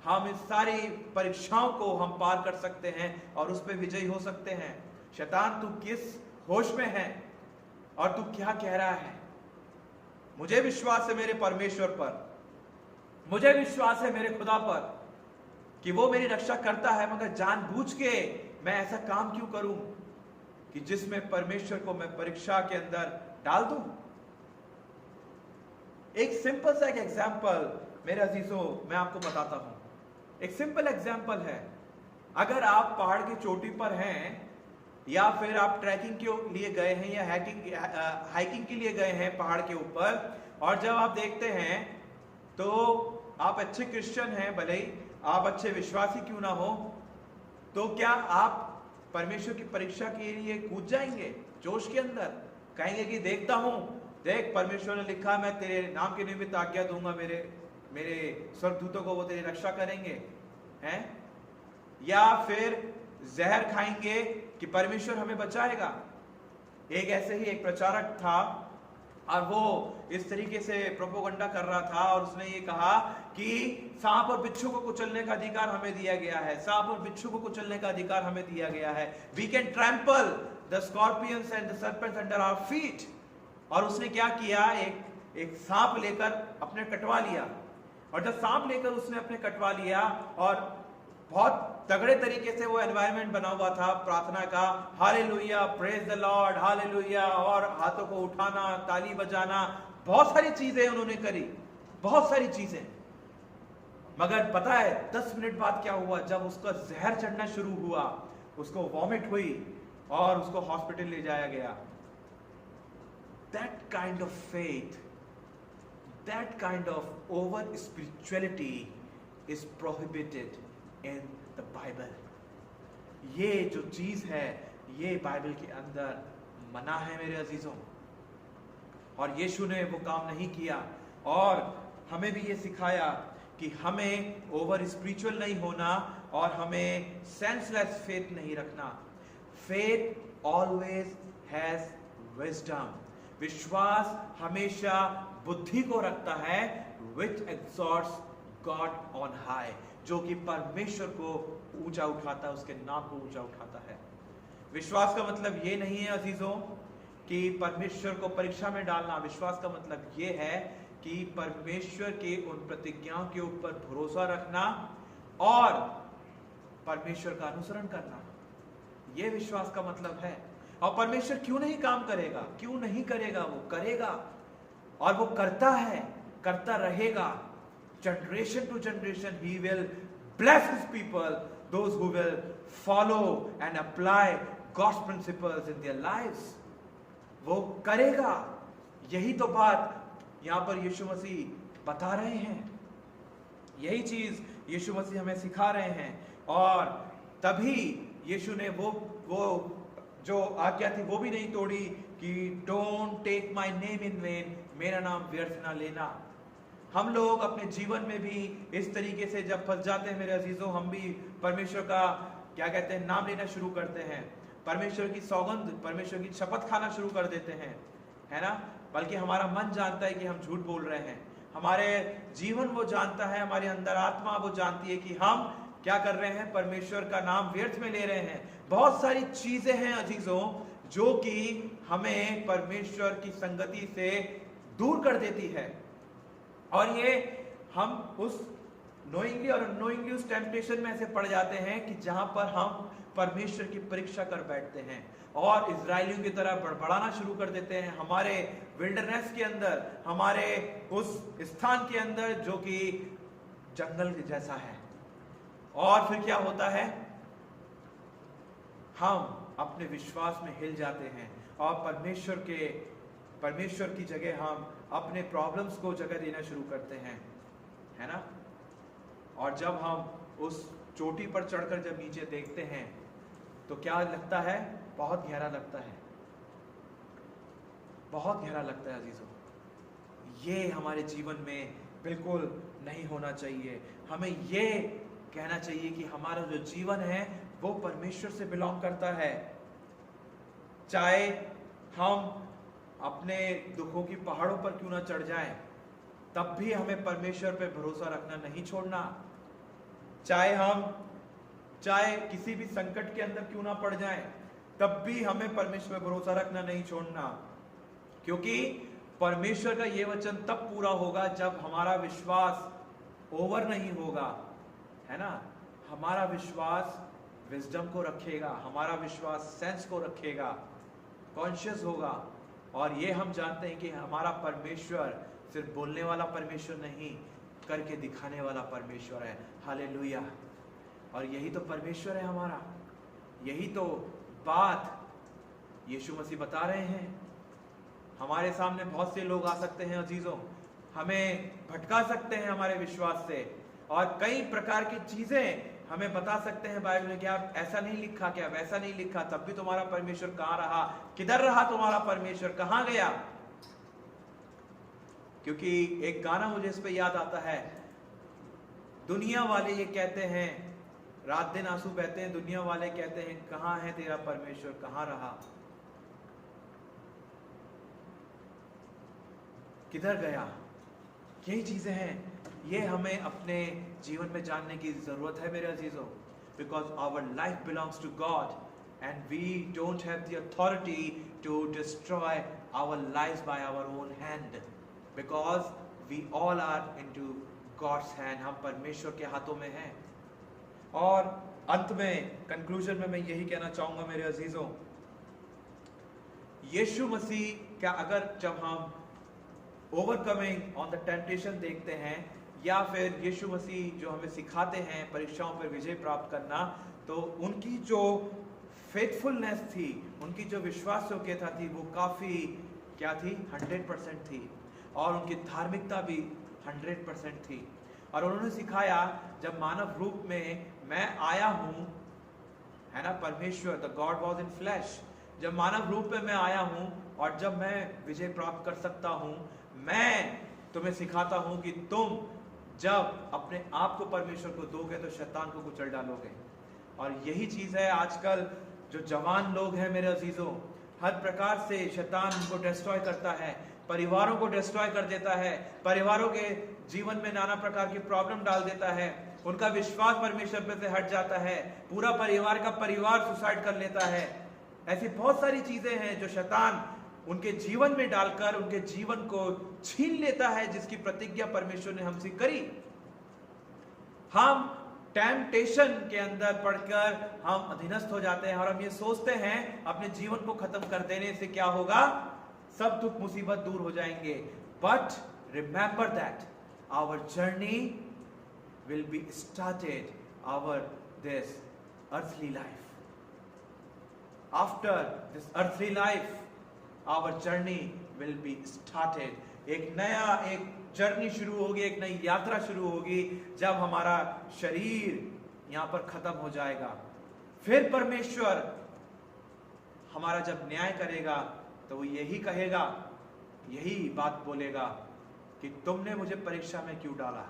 हम इस सारी परीक्षाओं को हम पार कर सकते हैं और उस पर विजयी हो सकते हैं। शैतान तू किस होश में है और तू क्या कह रहा है? मुझे विश्वास है मेरे परमेश्वर पर, मुझे विश्वास है मेरे खुदा पर कि वो मेरी रक्षा करता है, मगर जानबूझ के मैं ऐसा काम क्यों करूं कि जिसमें परमेश्वर को मैं परीक्षा के अंदर डाल दूं। एक सिंपल सा एक एग्जाम्पल मेरे अजीजों मैं आपको बताता हूं। एक सिंपल एग्जाम्पल है, अगर आप पहाड़ की चोटी पर हैं या फिर आप ट्रैकिंग के लिए गए हैं या हाइकिंग के लिए गए हैं पहाड़ के ऊपर, और जब आप देखते हैं तो आप अच्छे क्रिश्चियन हैं, भले ही आप अच्छे विश्वासी क्यों ना हो, तो क्या आप परमेश्वर की परीक्षा के लिए कूद जाएंगे जोश के अंदर? कहेंगे कि देखता हूं, देख परमेश्वर ने लिखा मैं तेरे नाम के निमित्त आज्ञा दूंगा, मेरे स्वर्गदूतों को वो तेरी रक्षा करेंगे, हैं? या फिर जहर खाएंगे कि परमेश्वर हमें बचाएगा? एक ऐसे ही एक प्रचारक था और वो इस तरीके से प्रोपोगंडा कर रहा था और उसने ये कहा कि सांप और बिच्छू को कुचलने का अधिकार हमें दिया गया है, सांप और बिच्छू को कुचलने का अधिकार हमें दिया गया है, we can trample the scorpions and the serpents under our feet. और उसने क्या किया, एक सांप लेकर अपने कटवा लिया, और जब सांप लेकर उसने अपने कटवा लिया और बहुत तगड़े तरीके से वो एनवायरनमेंट बना हुआ था प्रार्थना का, hallelujah, praise the Lord, hallelujah, और हाथों को उठाना, ताली बजाना, बहुत सारी चीजें उन्होंने करी, बहुत सारी चीजें। मगर पता है 10 मिनट बाद क्या हुआ? जब उसका जहर चढ़ना शुरू हुआ, उसको वॉमिट हुई और उसको हॉस्पिटल ले जाया गया। That kind of faith, that kind of over spirituality is prohibited in the Bible. ये जो चीज है ये बाइबल के अंदर मना है मेरे अजीजों, और यीशु ने वो काम नहीं किया। और हमें भी ये सिखाया कि हमें ओवर स्पिरिचुअल नहीं होना और हमें सेंसलेस फेथ नहीं रखना। फेथ ऑलवेज हैज विजडम, विश्वास हमेशा बुद्धि को रखता है, which exalts God on high, जो कि परमेश्वर को ऊंचा उठाता है, उसके नाम को ऊंचा उठाता है। विश्वास का मतलब ये नहीं है अजीजों कि परमेश्वर को परीक्षा में डालना। विश्वास का मतलब ये है कि परमेश्वर के उन प्रतिज्ञाओं के ऊपर भरोसा रखना और परमेश्वर का अनुसरण करना, ये विश्वास का मतलब है। और परमेश्वर क्यों नहीं काम करेगा? क्यों नहीं करेगा? वो करेगा और वो करता है, करता रहेगा। Generation to generation he will bless his people, those who will follow and apply God's principles in their lives. वो करेगा। यही तो बात यहां पर यीशु मसीह बता रहे हैं, यही चीज यीशु मसीह हमें सिखा रहे हैं। और तभी यीशु ने वो जो आज्ञा थी वो भी नहीं तोड़ी कि don't take my name in vain, मेरा नाम व्यर्थ ना लेना। हम लोग अपने जीवन में भी इस तरीके से जब फंस जाते हैं मेरे अजीजों, हम भी परमेश्वर का क्या कहते हैं नाम लेना शुरू करते हैं, परमेश्वर की सौगंध, परमेश्वर की शपथ खाना शुरू कर देते हैं, है ना। बल्कि हमारा मन जानता है कि हम झूठ बोल रहे हैं, हमारे जीवन वो जानता है, हमारी अंदर आत्मा वो जानती है कि हम क्या कर रहे हैं, परमेश्वर का नाम व्यर्थ में ले रहे हैं। बहुत सारी चीजें हैं अजीजों जो कि हमें परमेश्वर की संगति से दूर कर देती है, और ये हम उस नोइंगली और अननोइंगली उस टेम्पटेशन में ऐसे पड़ जाते हैं कि जहां पर हम परमेश्वर की परीक्षा कर बैठते हैं और इजरायलियों की तरह बड़बड़ाना शुरू कर देते हैं हमारे विल्डरनेस के अंदर, हमारे उस स्थान के अंदर जो कि जंगल जैसा है। और फिर क्या होता है, हम अपने विश्वास में हिल जाते हैं और परमेश्वर की जगह हम अपने प्रॉब्लम्स को जगह देना शुरू करते हैं, है ना। और जब हम उस चोटी पर चढ़कर जब नीचे देखते हैं तो क्या लगता है, बहुत गहरा लगता है, बहुत गहरा लगता है अजीजों। ये हमारे जीवन में बिल्कुल नहीं होना चाहिए। हमें ये कहना चाहिए कि हमारा जो जीवन है वो परमेश्वर से बिलोंग करता है। चाहे हम अपने दुखों की पहाड़ों पर क्यों ना चढ़ जाएं, तब भी हमें परमेश्वर पे भरोसा रखना नहीं छोड़ना। चाहे किसी भी संकट के अंदर क्यों ना पड़ जाएं, तब भी हमें परमेश्वर पे भरोसा रखना नहीं छोड़ना, क्योंकि परमेश्वर का ये वचन तब पूरा होगा जब हमारा विश्वास ओवर नहीं होगा, है ना। हमारा विश्वास विजडम को रखेगा, हमारा विश्वास सेंस को रखेगा, कॉन्शियस होगा। और ये हम जानते हैं कि हमारा परमेश्वर सिर्फ बोलने वाला परमेश्वर नहीं, करके दिखाने वाला परमेश्वर है। हालेलुया। और यही तो परमेश्वर है हमारा, यही तो बात यीशु मसीह बता रहे हैं। हमारे सामने बहुत से लोग आ सकते हैं अजीजों, हमें भटका सकते हैं हमारे विश्वास से, और कई प्रकार की चीजें हमें बता सकते हैं बाइबल में कि आप ऐसा नहीं लिखा, क्या वैसा नहीं लिखा, तब भी तुम्हारा परमेश्वर कहां रहा, किधर रहा तुम्हारा परमेश्वर, कहां गया। क्योंकि एक गाना मुझे इस पे याद आता है, दुनिया वाले ये कहते हैं, रात दिन आंसू बहते हैं, दुनिया वाले कहते हैं कहां है तेरा परमेश्वर, कहां रहा, किधर गया। यही चीजें हैं, ये हमें अपने जीवन में जानने की जरूरत है मेरे अजीजों, because our life belongs to God and we don't have the authority to destroy our lives by our own hand, because we all are into God's hand. हम परमेश्वर के हाथों में हैं। और अंत में कंक्लूजन में मैं यही कहना चाहूंगा मेरे अजीजों, यीशु मसीह का अगर जब हम ओवरकमिंग ऑन द टेम्पटेशन देखते हैं, या फिर यीशु मसीह जो हमें सिखाते हैं परीक्षाओं पर विजय प्राप्त करना, तो उनकी जो फेथफुलनेस थी, उनकी जो विश्वास योग्यता थी, वो काफी क्या थी, 100% थी। और उनकी धार्मिकता भी 100% थी। और उन्होंने सिखाया, जब मानव रूप में मैं आया हूं, है ना, परमेश्वर the God was in flash, जब मानव रूप में मैं आया हूं और जब मैं विजय प्राप्त कर सकता हूं, मैं तुम्हें सिखाता हूं कि तुम जब अपने आप को परमेश्वर को दोगे तो शैतान को कुचल डालोगे। और यही चीज है आजकल जो जवान लोग हैं मेरे अजीजों, हर प्रकार से शैतान उनको डिस्ट्रॉय करता है, परिवारों को डिस्ट्रॉय कर देता है, परिवारों के जीवन में नाना प्रकार की प्रॉब्लम डाल देता है, उनका विश्वास परमेश्वर पे से हट जाता है, पूरा परिवार का परिवार सुसाइड कर लेता है। ऐसी बहुत सारी चीजें हैं जो शैतान उनके जीवन में डालकर उनके जीवन को छीन लेता है, जिसकी प्रतिज्ञा परमेश्वर ने हमसे करी। हम टेम्पटेशन के अंदर पड़कर हम अधीनस्थ हो जाते हैं और हम ये सोचते हैं अपने जीवन को खत्म कर देने से क्या होगा, सब दुख मुसीबत दूर हो जाएंगे। But remember that our journey will be started, our this earthly life. After this earthly life, our journey will be started. एक जर्नी शुरू होगी, एक नई यात्रा शुरू होगी, जब हमारा शरीर यहाँ पर खत्म हो जाएगा। फिर परमेश्वर हमारा जब न्याय करेगा तो वो यही कहेगा, यही बात बोलेगा कि तुमने मुझे परीक्षा में क्यों डाला,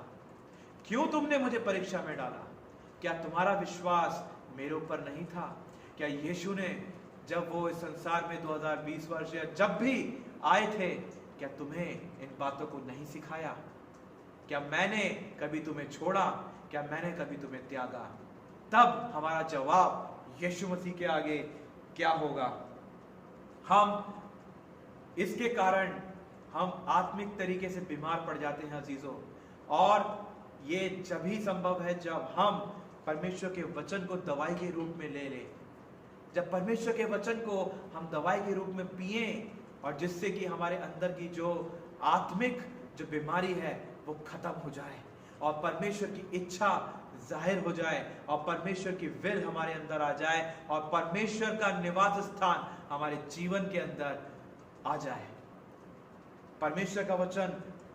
क्यों तुमने मुझे परीक्षा में डाला, क्या तुम्हारा विश्वास मेरे ऊपर नहीं था? क्या यीशु ने जब वो इस संसार में 2020 वर्ष या जब भी आए थे, क्या तुम्हें इन बातों को नहीं सिखाया? क्या मैंने कभी तुम्हें छोड़ा? क्या मैंने कभी तुम्हें त्यागा? तब हमारा जवाब यीशु मसीह के आगे क्या होगा? हम इसके कारण हम आत्मिक तरीके से बीमार पड़ जाते हैं अजीजों, और ये जब ही संभव है जब हम परमेश्वर के वचन को दवाई के रूप में ले लें, जब परमेश्वर के वचन को हम दवाई के रूप में पिए, और जिससे कि हमारे अंदर की जो आत्मिक जो बीमारी है वो खत्म हो जाए और परमेश्वर की इच्छा जाहिर हो जाए और परमेश्वर की विल हमारे अंदर आ जाए और परमेश्वर का निवास स्थान हमारे जीवन के अंदर आ जाए। परमेश्वर का वचन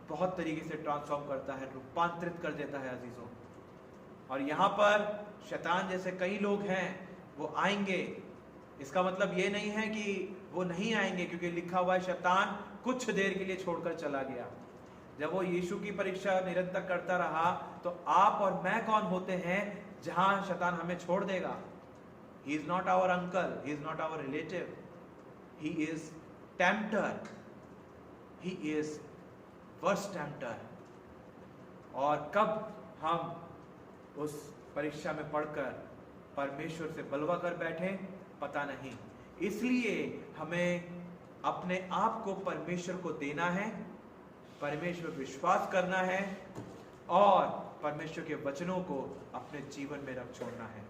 बहुत तरीके से ट्रांसफॉर्म करता है, रूपांतरित कर देता है अजीजों। और यहाँ पर शैतान जैसे कई लोग हैं वो आएंगे, इसका मतलब ये नहीं है कि वो नहीं आएंगे, क्योंकि लिखा हुआ है शैतान कुछ देर के लिए छोड़कर चला गया। जब वो यीशु की परीक्षा निरंतर करता रहा तो आप और मैं कौन होते हैं जहां शैतान हमें छोड़ देगा? He is not our uncle, he is not our relative, he is tempter, he is worst tempter. और कब हम उस परीक्षा में पढ़कर परमेश्वर से बलवा कर बैठे पता नहीं। इसलिए हमें अपने आप को परमेश्वर को देना है, परमेश्वर पर विश्वास करना है और परमेश्वर के वचनों को अपने जीवन में रख छोड़ना है।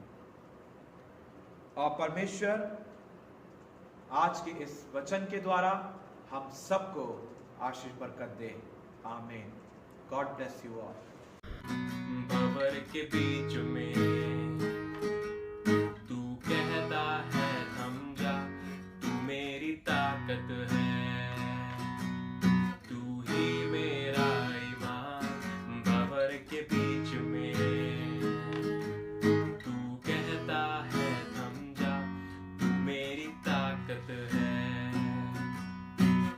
और परमेश्वर आज के इस वचन के द्वारा हम सबको आशीष बरकत दे। आमीन। God bless you all. भंवर के बीच में तू कहता है थम जा, तू मेरी ताकत है, तू ही मेरा ईमान। भंवर के बीच में तू कहता है थम जा, तू मेरी ताकत है,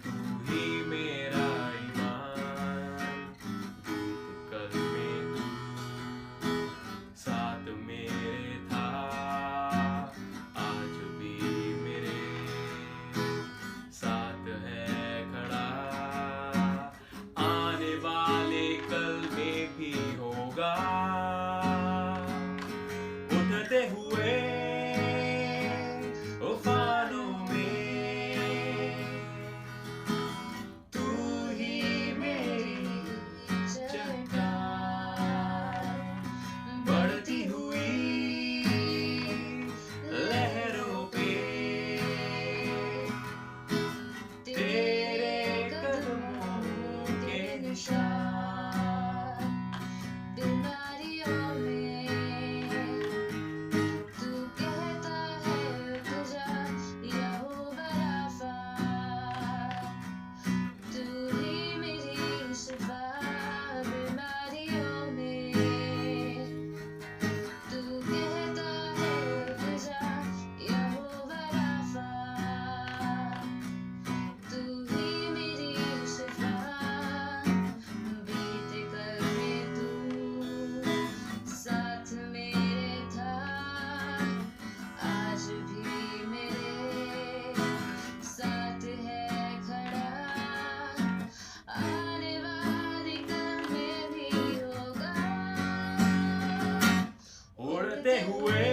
तू ही मेरा ईमान। कल में तू साथ मेरे था, आज भी मेरे साथ है खड़ा, आने वाले कल में भी होगा। उठते हुए उफानों में तू ही मेरी चट्टान, बढ़ती हुई लहरों पे तेरे कदमों के निशान। बीमारियों में तू कहता है तुझा यहोवा राफा, तू ही मेरी शिफा। बीमारियों में तू कहता है तुझा यहोवा राफा, तू ही मेरी शिफा। बीते कल में तू साथ मेरे था, आज भी मेरे साथ है खड़ा, आने वाले कल में भी होगा। उड़ते हुए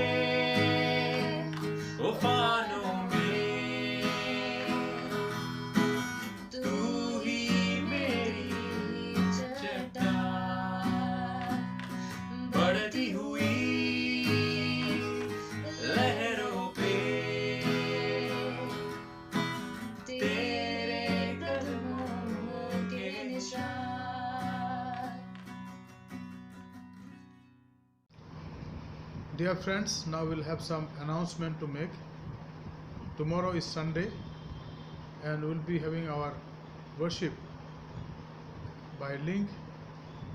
उफानों में तू ही मेरी चट्टान, बढ़ती हुई लहरों पे तेरे कदमों के निशान। Dear friends, now we'll have some announcement to make. Tomorrow is Sunday and we'll be having our worship by link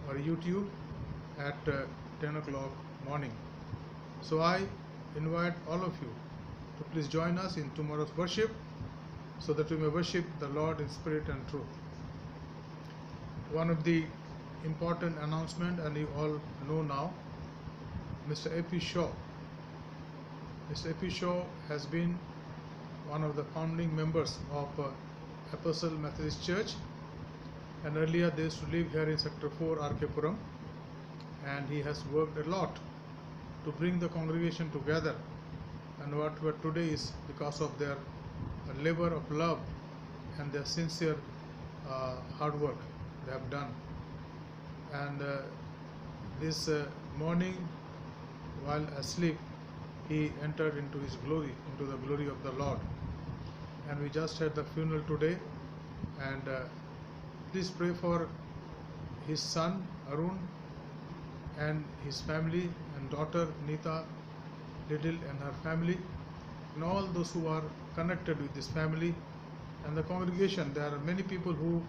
or YouTube at 10 o'clock morning. So I invite all of you to please join us in tomorrow's worship so that we may worship the Lord in spirit and truth. One of the important announcement, and you all know now, Mr. A.P. Shaw. Mr. A.P. Shaw has been one of the founding members of Apostle Methodist Church, and earlier they used to live here in Sector 4, R.K. Puram, and he has worked a lot to bring the congregation together, and what today is because of their labor of love and their sincere hard work they have done. And this morning, while asleep, he entered into his glory, into the glory of the Lord. And we just had the funeral today, and please pray for his son Arun and his family and daughter Neeta Little and her family, and all those who are connected with this family and the congregation. There are many people who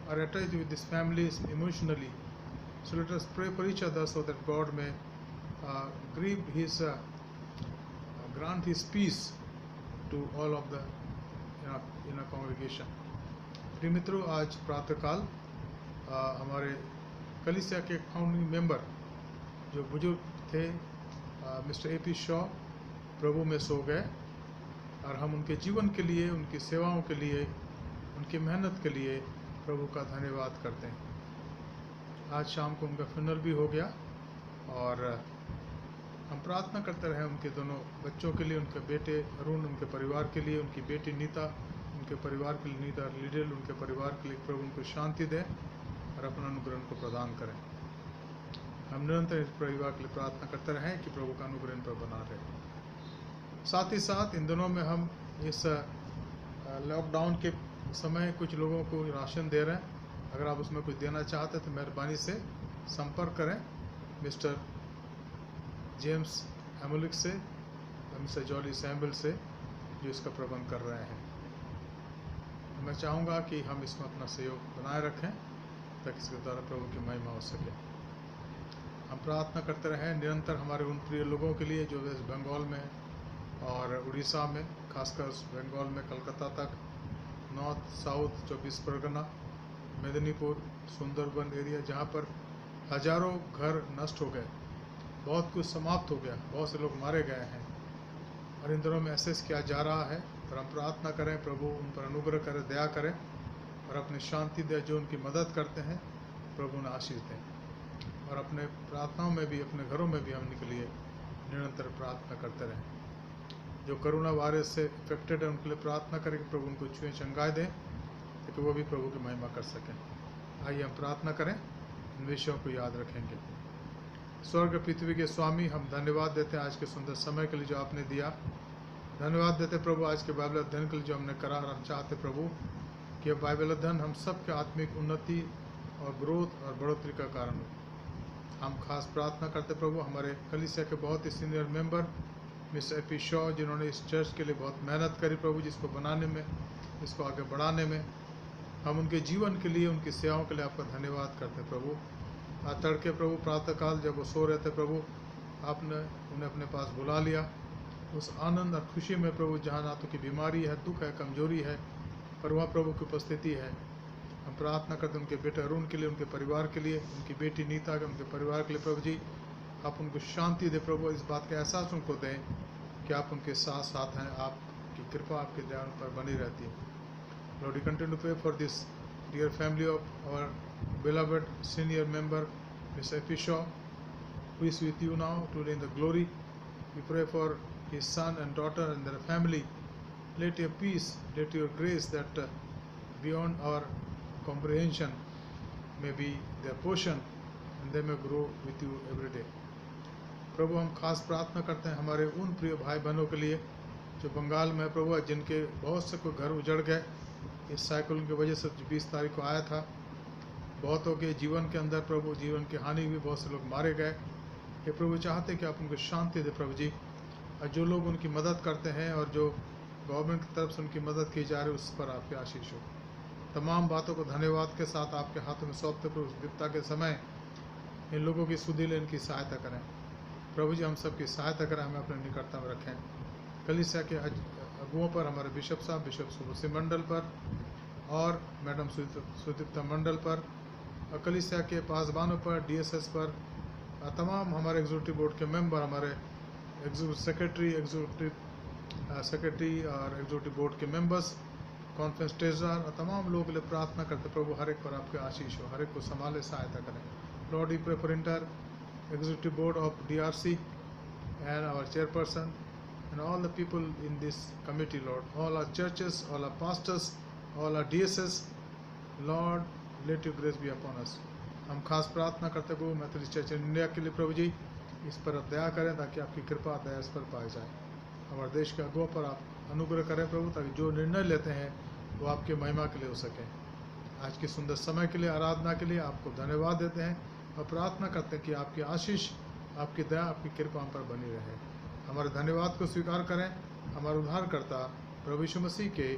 are attached with this family emotionally. So let us pray for each other so that God may grant his peace to all of the in a congregation. प्रिय मित्रों, आज प्रातःकाल हमारे कलीसिया के फाउंडिंग मेंबर जो बुजुर्ग थे मिस्टर ए.पी. शॉ प्रभु में सो गए, और हम उनके जीवन के लिए, उनकी सेवाओं के लिए, उनकी मेहनत के लिए प्रभु का धन्यवाद करते हैं। आज शाम को उनका फ्यूनरल भी हो गया, और हम प्रार्थना करते रहे उनके दोनों बच्चों के लिए, उनके बेटे अरुण, उनके परिवार के लिए, उनकी बेटी नीता, उनके परिवार के लिए, नीता लिडिल, उनके परिवार के लिए प्रभु उनको शांति दे और अपना अनुग्रह को प्रदान करें। हम निरंतर इस परिवार के लिए प्रार्थना करते रहें कि प्रभु का अनुग्रह इन पर बना रहे। साथ ही साथ इन दिनों में हम इस लॉकडाउन के समय कुछ लोगों को राशन दे रहे हैं। अगर आप उसमें कुछ देना चाहते हैं तो मेहरबानी से संपर्क करें मिस्टर जेम्स एमुलिक से, मिस्टर जॉली सैम्बल से, जो इसका प्रबंध कर रहे हैं। मैं चाहूँगा कि हम इसमें अपना सहयोग बनाए रखें ताकि इसके द्वारा प्रभु की महिमा हो सके। हम प्रार्थना करते रहें निरंतर हमारे उन प्रिय लोगों के लिए जो वेस्ट बंगाल में और उड़ीसा में, खासकर बंगाल में कलकत्ता तक, north south 24 Pargana, Medinipur, Sundarban area, जहाँ पर हजारों घर नष्ट हो गए, बहुत कुछ समाप्त हो गया, बहुत से लोग मारे गए हैं, और इन दिनों में असेस किया जा रहा है। और हम प्रार्थना करें प्रभु उन पर अनुग्रह करे, दया करें और अपनी शांति दे। जो उनकी मदद करते हैं प्रभु उन्हें आशीष दें, और अपने प्रार्थनाओं में भी, अपने घरों में भी हम उनके लिए निरंतर प्रार्थना करते रहें। जो कोरोना वायरस से इफेक्टेड है उनके लिए प्रार्थना करें कि प्रभु उनको छुए चंगाई दें ताकि वो भी प्रभु की महिमा कर सकें। आइए हम प्रार्थना करें, इन विषयों को याद रखेंगे। स्वर्ग पृथ्वी के स्वामी, हम धन्यवाद देते हैं आज के सुंदर समय के लिए जो आपने दिया। धन्यवाद देते प्रभु आज के बाइबल अध्ययन के लिए जो हमने करा, और हम चाहते प्रभु कि बाइबल अध्ययन हम सब के आत्मिक उन्नति और ग्रोथ और बढ़ोतरी का कारण हो। हम खास प्रार्थना करते प्रभु हमारे कलीसिया के बहुत ही senior member mister A P. Shaw, जिन्होंने इस चर्च के लिए बहुत मेहनत करी प्रभु, जिसको बनाने में, इसको आगे बढ़ाने में। हम उनके जीवन के लिए, उनकी सेवाओं के लिए आपका धन्यवाद करते प्रभु। आज तड़के प्रभु प्रातःकाल जब वो सो रहे थे प्रभु, आपने उन्हें अपने पास बुला लिया। उस आनंद और खुशी में प्रभु जहाँ ना तो की बीमारी है, दुख है, कमजोरी है, पर वहाँ प्रभु की उपस्थिति है। हम प्रार्थना करते उनके बेटे अरुण के लिए, उनके परिवार के लिए, उनकी बेटी नीता के, उनके परिवार के लिए प्रभु जी, आप उनको शांति दे प्रभु। इस बात का एहसास उनको दें कि आप उनके साथ साथ हैं, आपकी कृपा, आपकी दया उन पर बनी रहती है। Lord, we continue to pray for this dear family of our beloved senior member, Mr. A.P. Shaw, who is with you now today in the glory. We pray for his son and daughter and their family. Let your peace, let your grace that beyond our comprehension may be their portion, and they may grow with you every day. प्रभु हम खास प्रार्थना करते हैं हमारे उन प्रिय भाई बहनों के लिए जो बंगाल में प्रभु, जिनके बहुत से कोई घर उजड़ गए इस साइक्लोन की वजह से। 20 तारीख को आया था, बहुतों के जीवन के अंदर प्रभु जीवन की हानि हुई, बहुत से लोग मारे गए। ये प्रभु चाहते कि आप उनको शांति दे प्रभु जी, और जो लोग उनकी मदद करते हैं और जो गवर्नमेंट की तरफ से उनकी मदद की जा रही है उस पर आपके आशीष हो। तमाम बातों को धन्यवाद के साथ आपके हाथों में सौंपते प्रभु, विपदा के समय इन लोगों की सुधि ले, इनकी सहायता करें प्रभु जी। हम सबकी सहायता करें, हमें अपने निकटता में रखें। कलीसिया के अगुओं पर, हमारे बिशप साहब, बिशप सुबोसी मंडल पर और मैडम सुदीप्ता मंडल पर, और कलीसिया के पासबानों पर, DSS पर, तमाम हमारे एग्जीक्यूटिव बोर्ड के मेंबर, हमारे सेक्रेटरी और एग्जीक्यूटिव बोर्ड के मेंबर्स, कॉन्फ्रेंस ट्रेजरर और तमाम लोगों के लिए प्रार्थना करते प्रभु, हर एक पर आपके आशीष हो, हर एक को संभाले, सहायता करें। Lord, we pray for inter executive board of DRC and our chairperson and all the people in this committee, Lord, all our churches, all our pastors, all our DSS, Lord, let your grace be upon us. हम खास प्रार्थना करते प्रभु मैथोडिस्ट चर्च इंडिया के लिए प्रभु जी, इस पर आप दया करें ताकि आपकी कृपा दया इस पर पाई जाए। हमारे देश के अगुओं पर आप अनुग्रह करें प्रभु, ताकि जो निर्णय लेते हैं वो आपके महिमा के लिए हो सके। आज के सुंदर समय के लिए, आराधना के लिए आपको धन्यवाद देते हैं और प्रार्थना करते हैं कि आपकी आशीष, आपकी दया, आपकी कृपा हम पर बनी रहे। हमारे धन्यवाद को स्वीकार करें, हमारे उद्धारकर्ता प्रभु यीशु मसीह के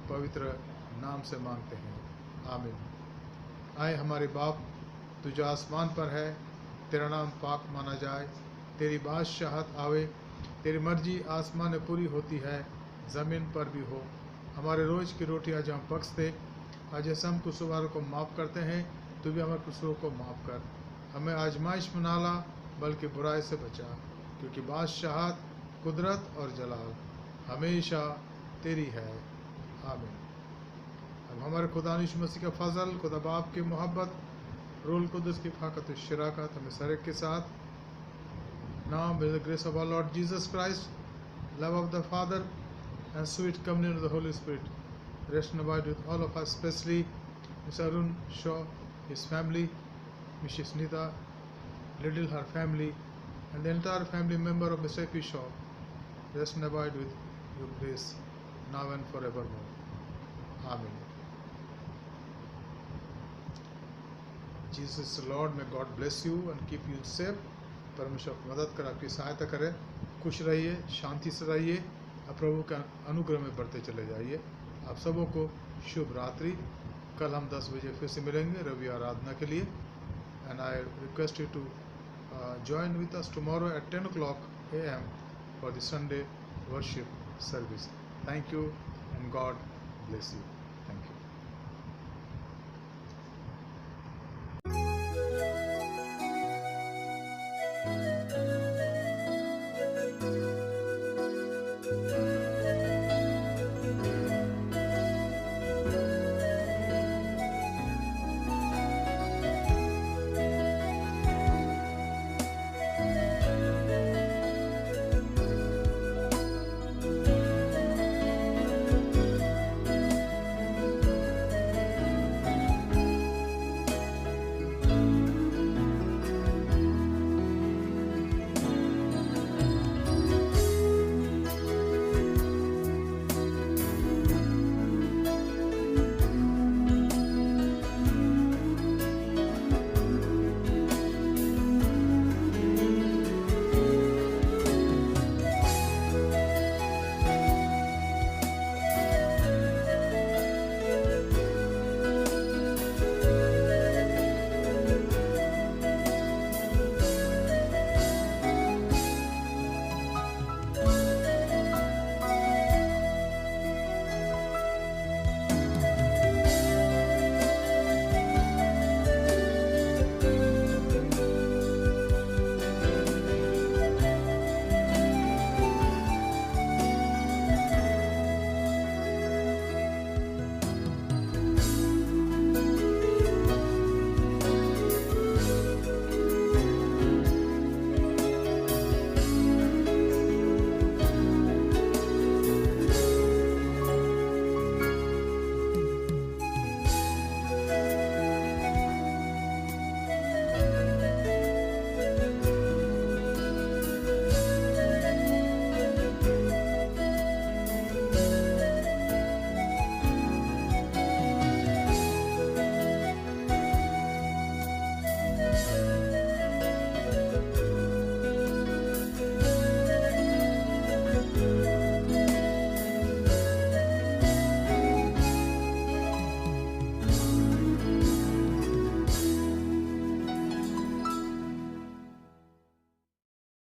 पवित्र नाम से मांगते हैं, आमीन। आए हमारे बाप, तुझे आसमान पर है, तेरा नाम पाक माना जाए, तेरी बादशाहत आवे, तेरी मर्जी आसमान में पूरी होती है, ज़मीन पर भी हो। हमारे रोज़ की रोटी आज हम बख्श दे, आज हम कुछ सवारों को माफ़ करते हैं तू भी हमारे कसूरों को माफ़ कर, हमें आजमाइश में ना ला बल्कि बुराई से बचा, क्योंकि बादशाहत, कुदरत और जलाल हमेशा तेरी है। आमीन। अब हमारे खुदा यीशु मसीह का फजल, खुदा बाप की मोहब्बत, रूल कुदस की फाकत और शराकत हमें सर के साथ, now may the grace of our Lord Jesus Christ, love of the Father, and sweet communion of the Holy Spirit rest and abide with all of us, especially Mr. Arun Shaw, his family, Mrs. Nita Little, her family, and the entire family member of Mr. P. Shaw. Rest and abide with your grace now and forevermore. Amen. Jesus is the Lord. May God bless you and keep you safe. परमेश्वर आपकी मदद कर, आपकी सहायता करे। खुश रहिए, शांति से रहिए, और प्रभु के अनुग्रह में बढ़ते चले जाइए। आप सबों को शुभ रात्रि। कल हम 10 बजे फिर से मिलेंगे रवि आराधना के लिए। And I request you to join with us tomorrow at 10 o'clock a.m. for the Sunday worship service. Thank you and God bless you.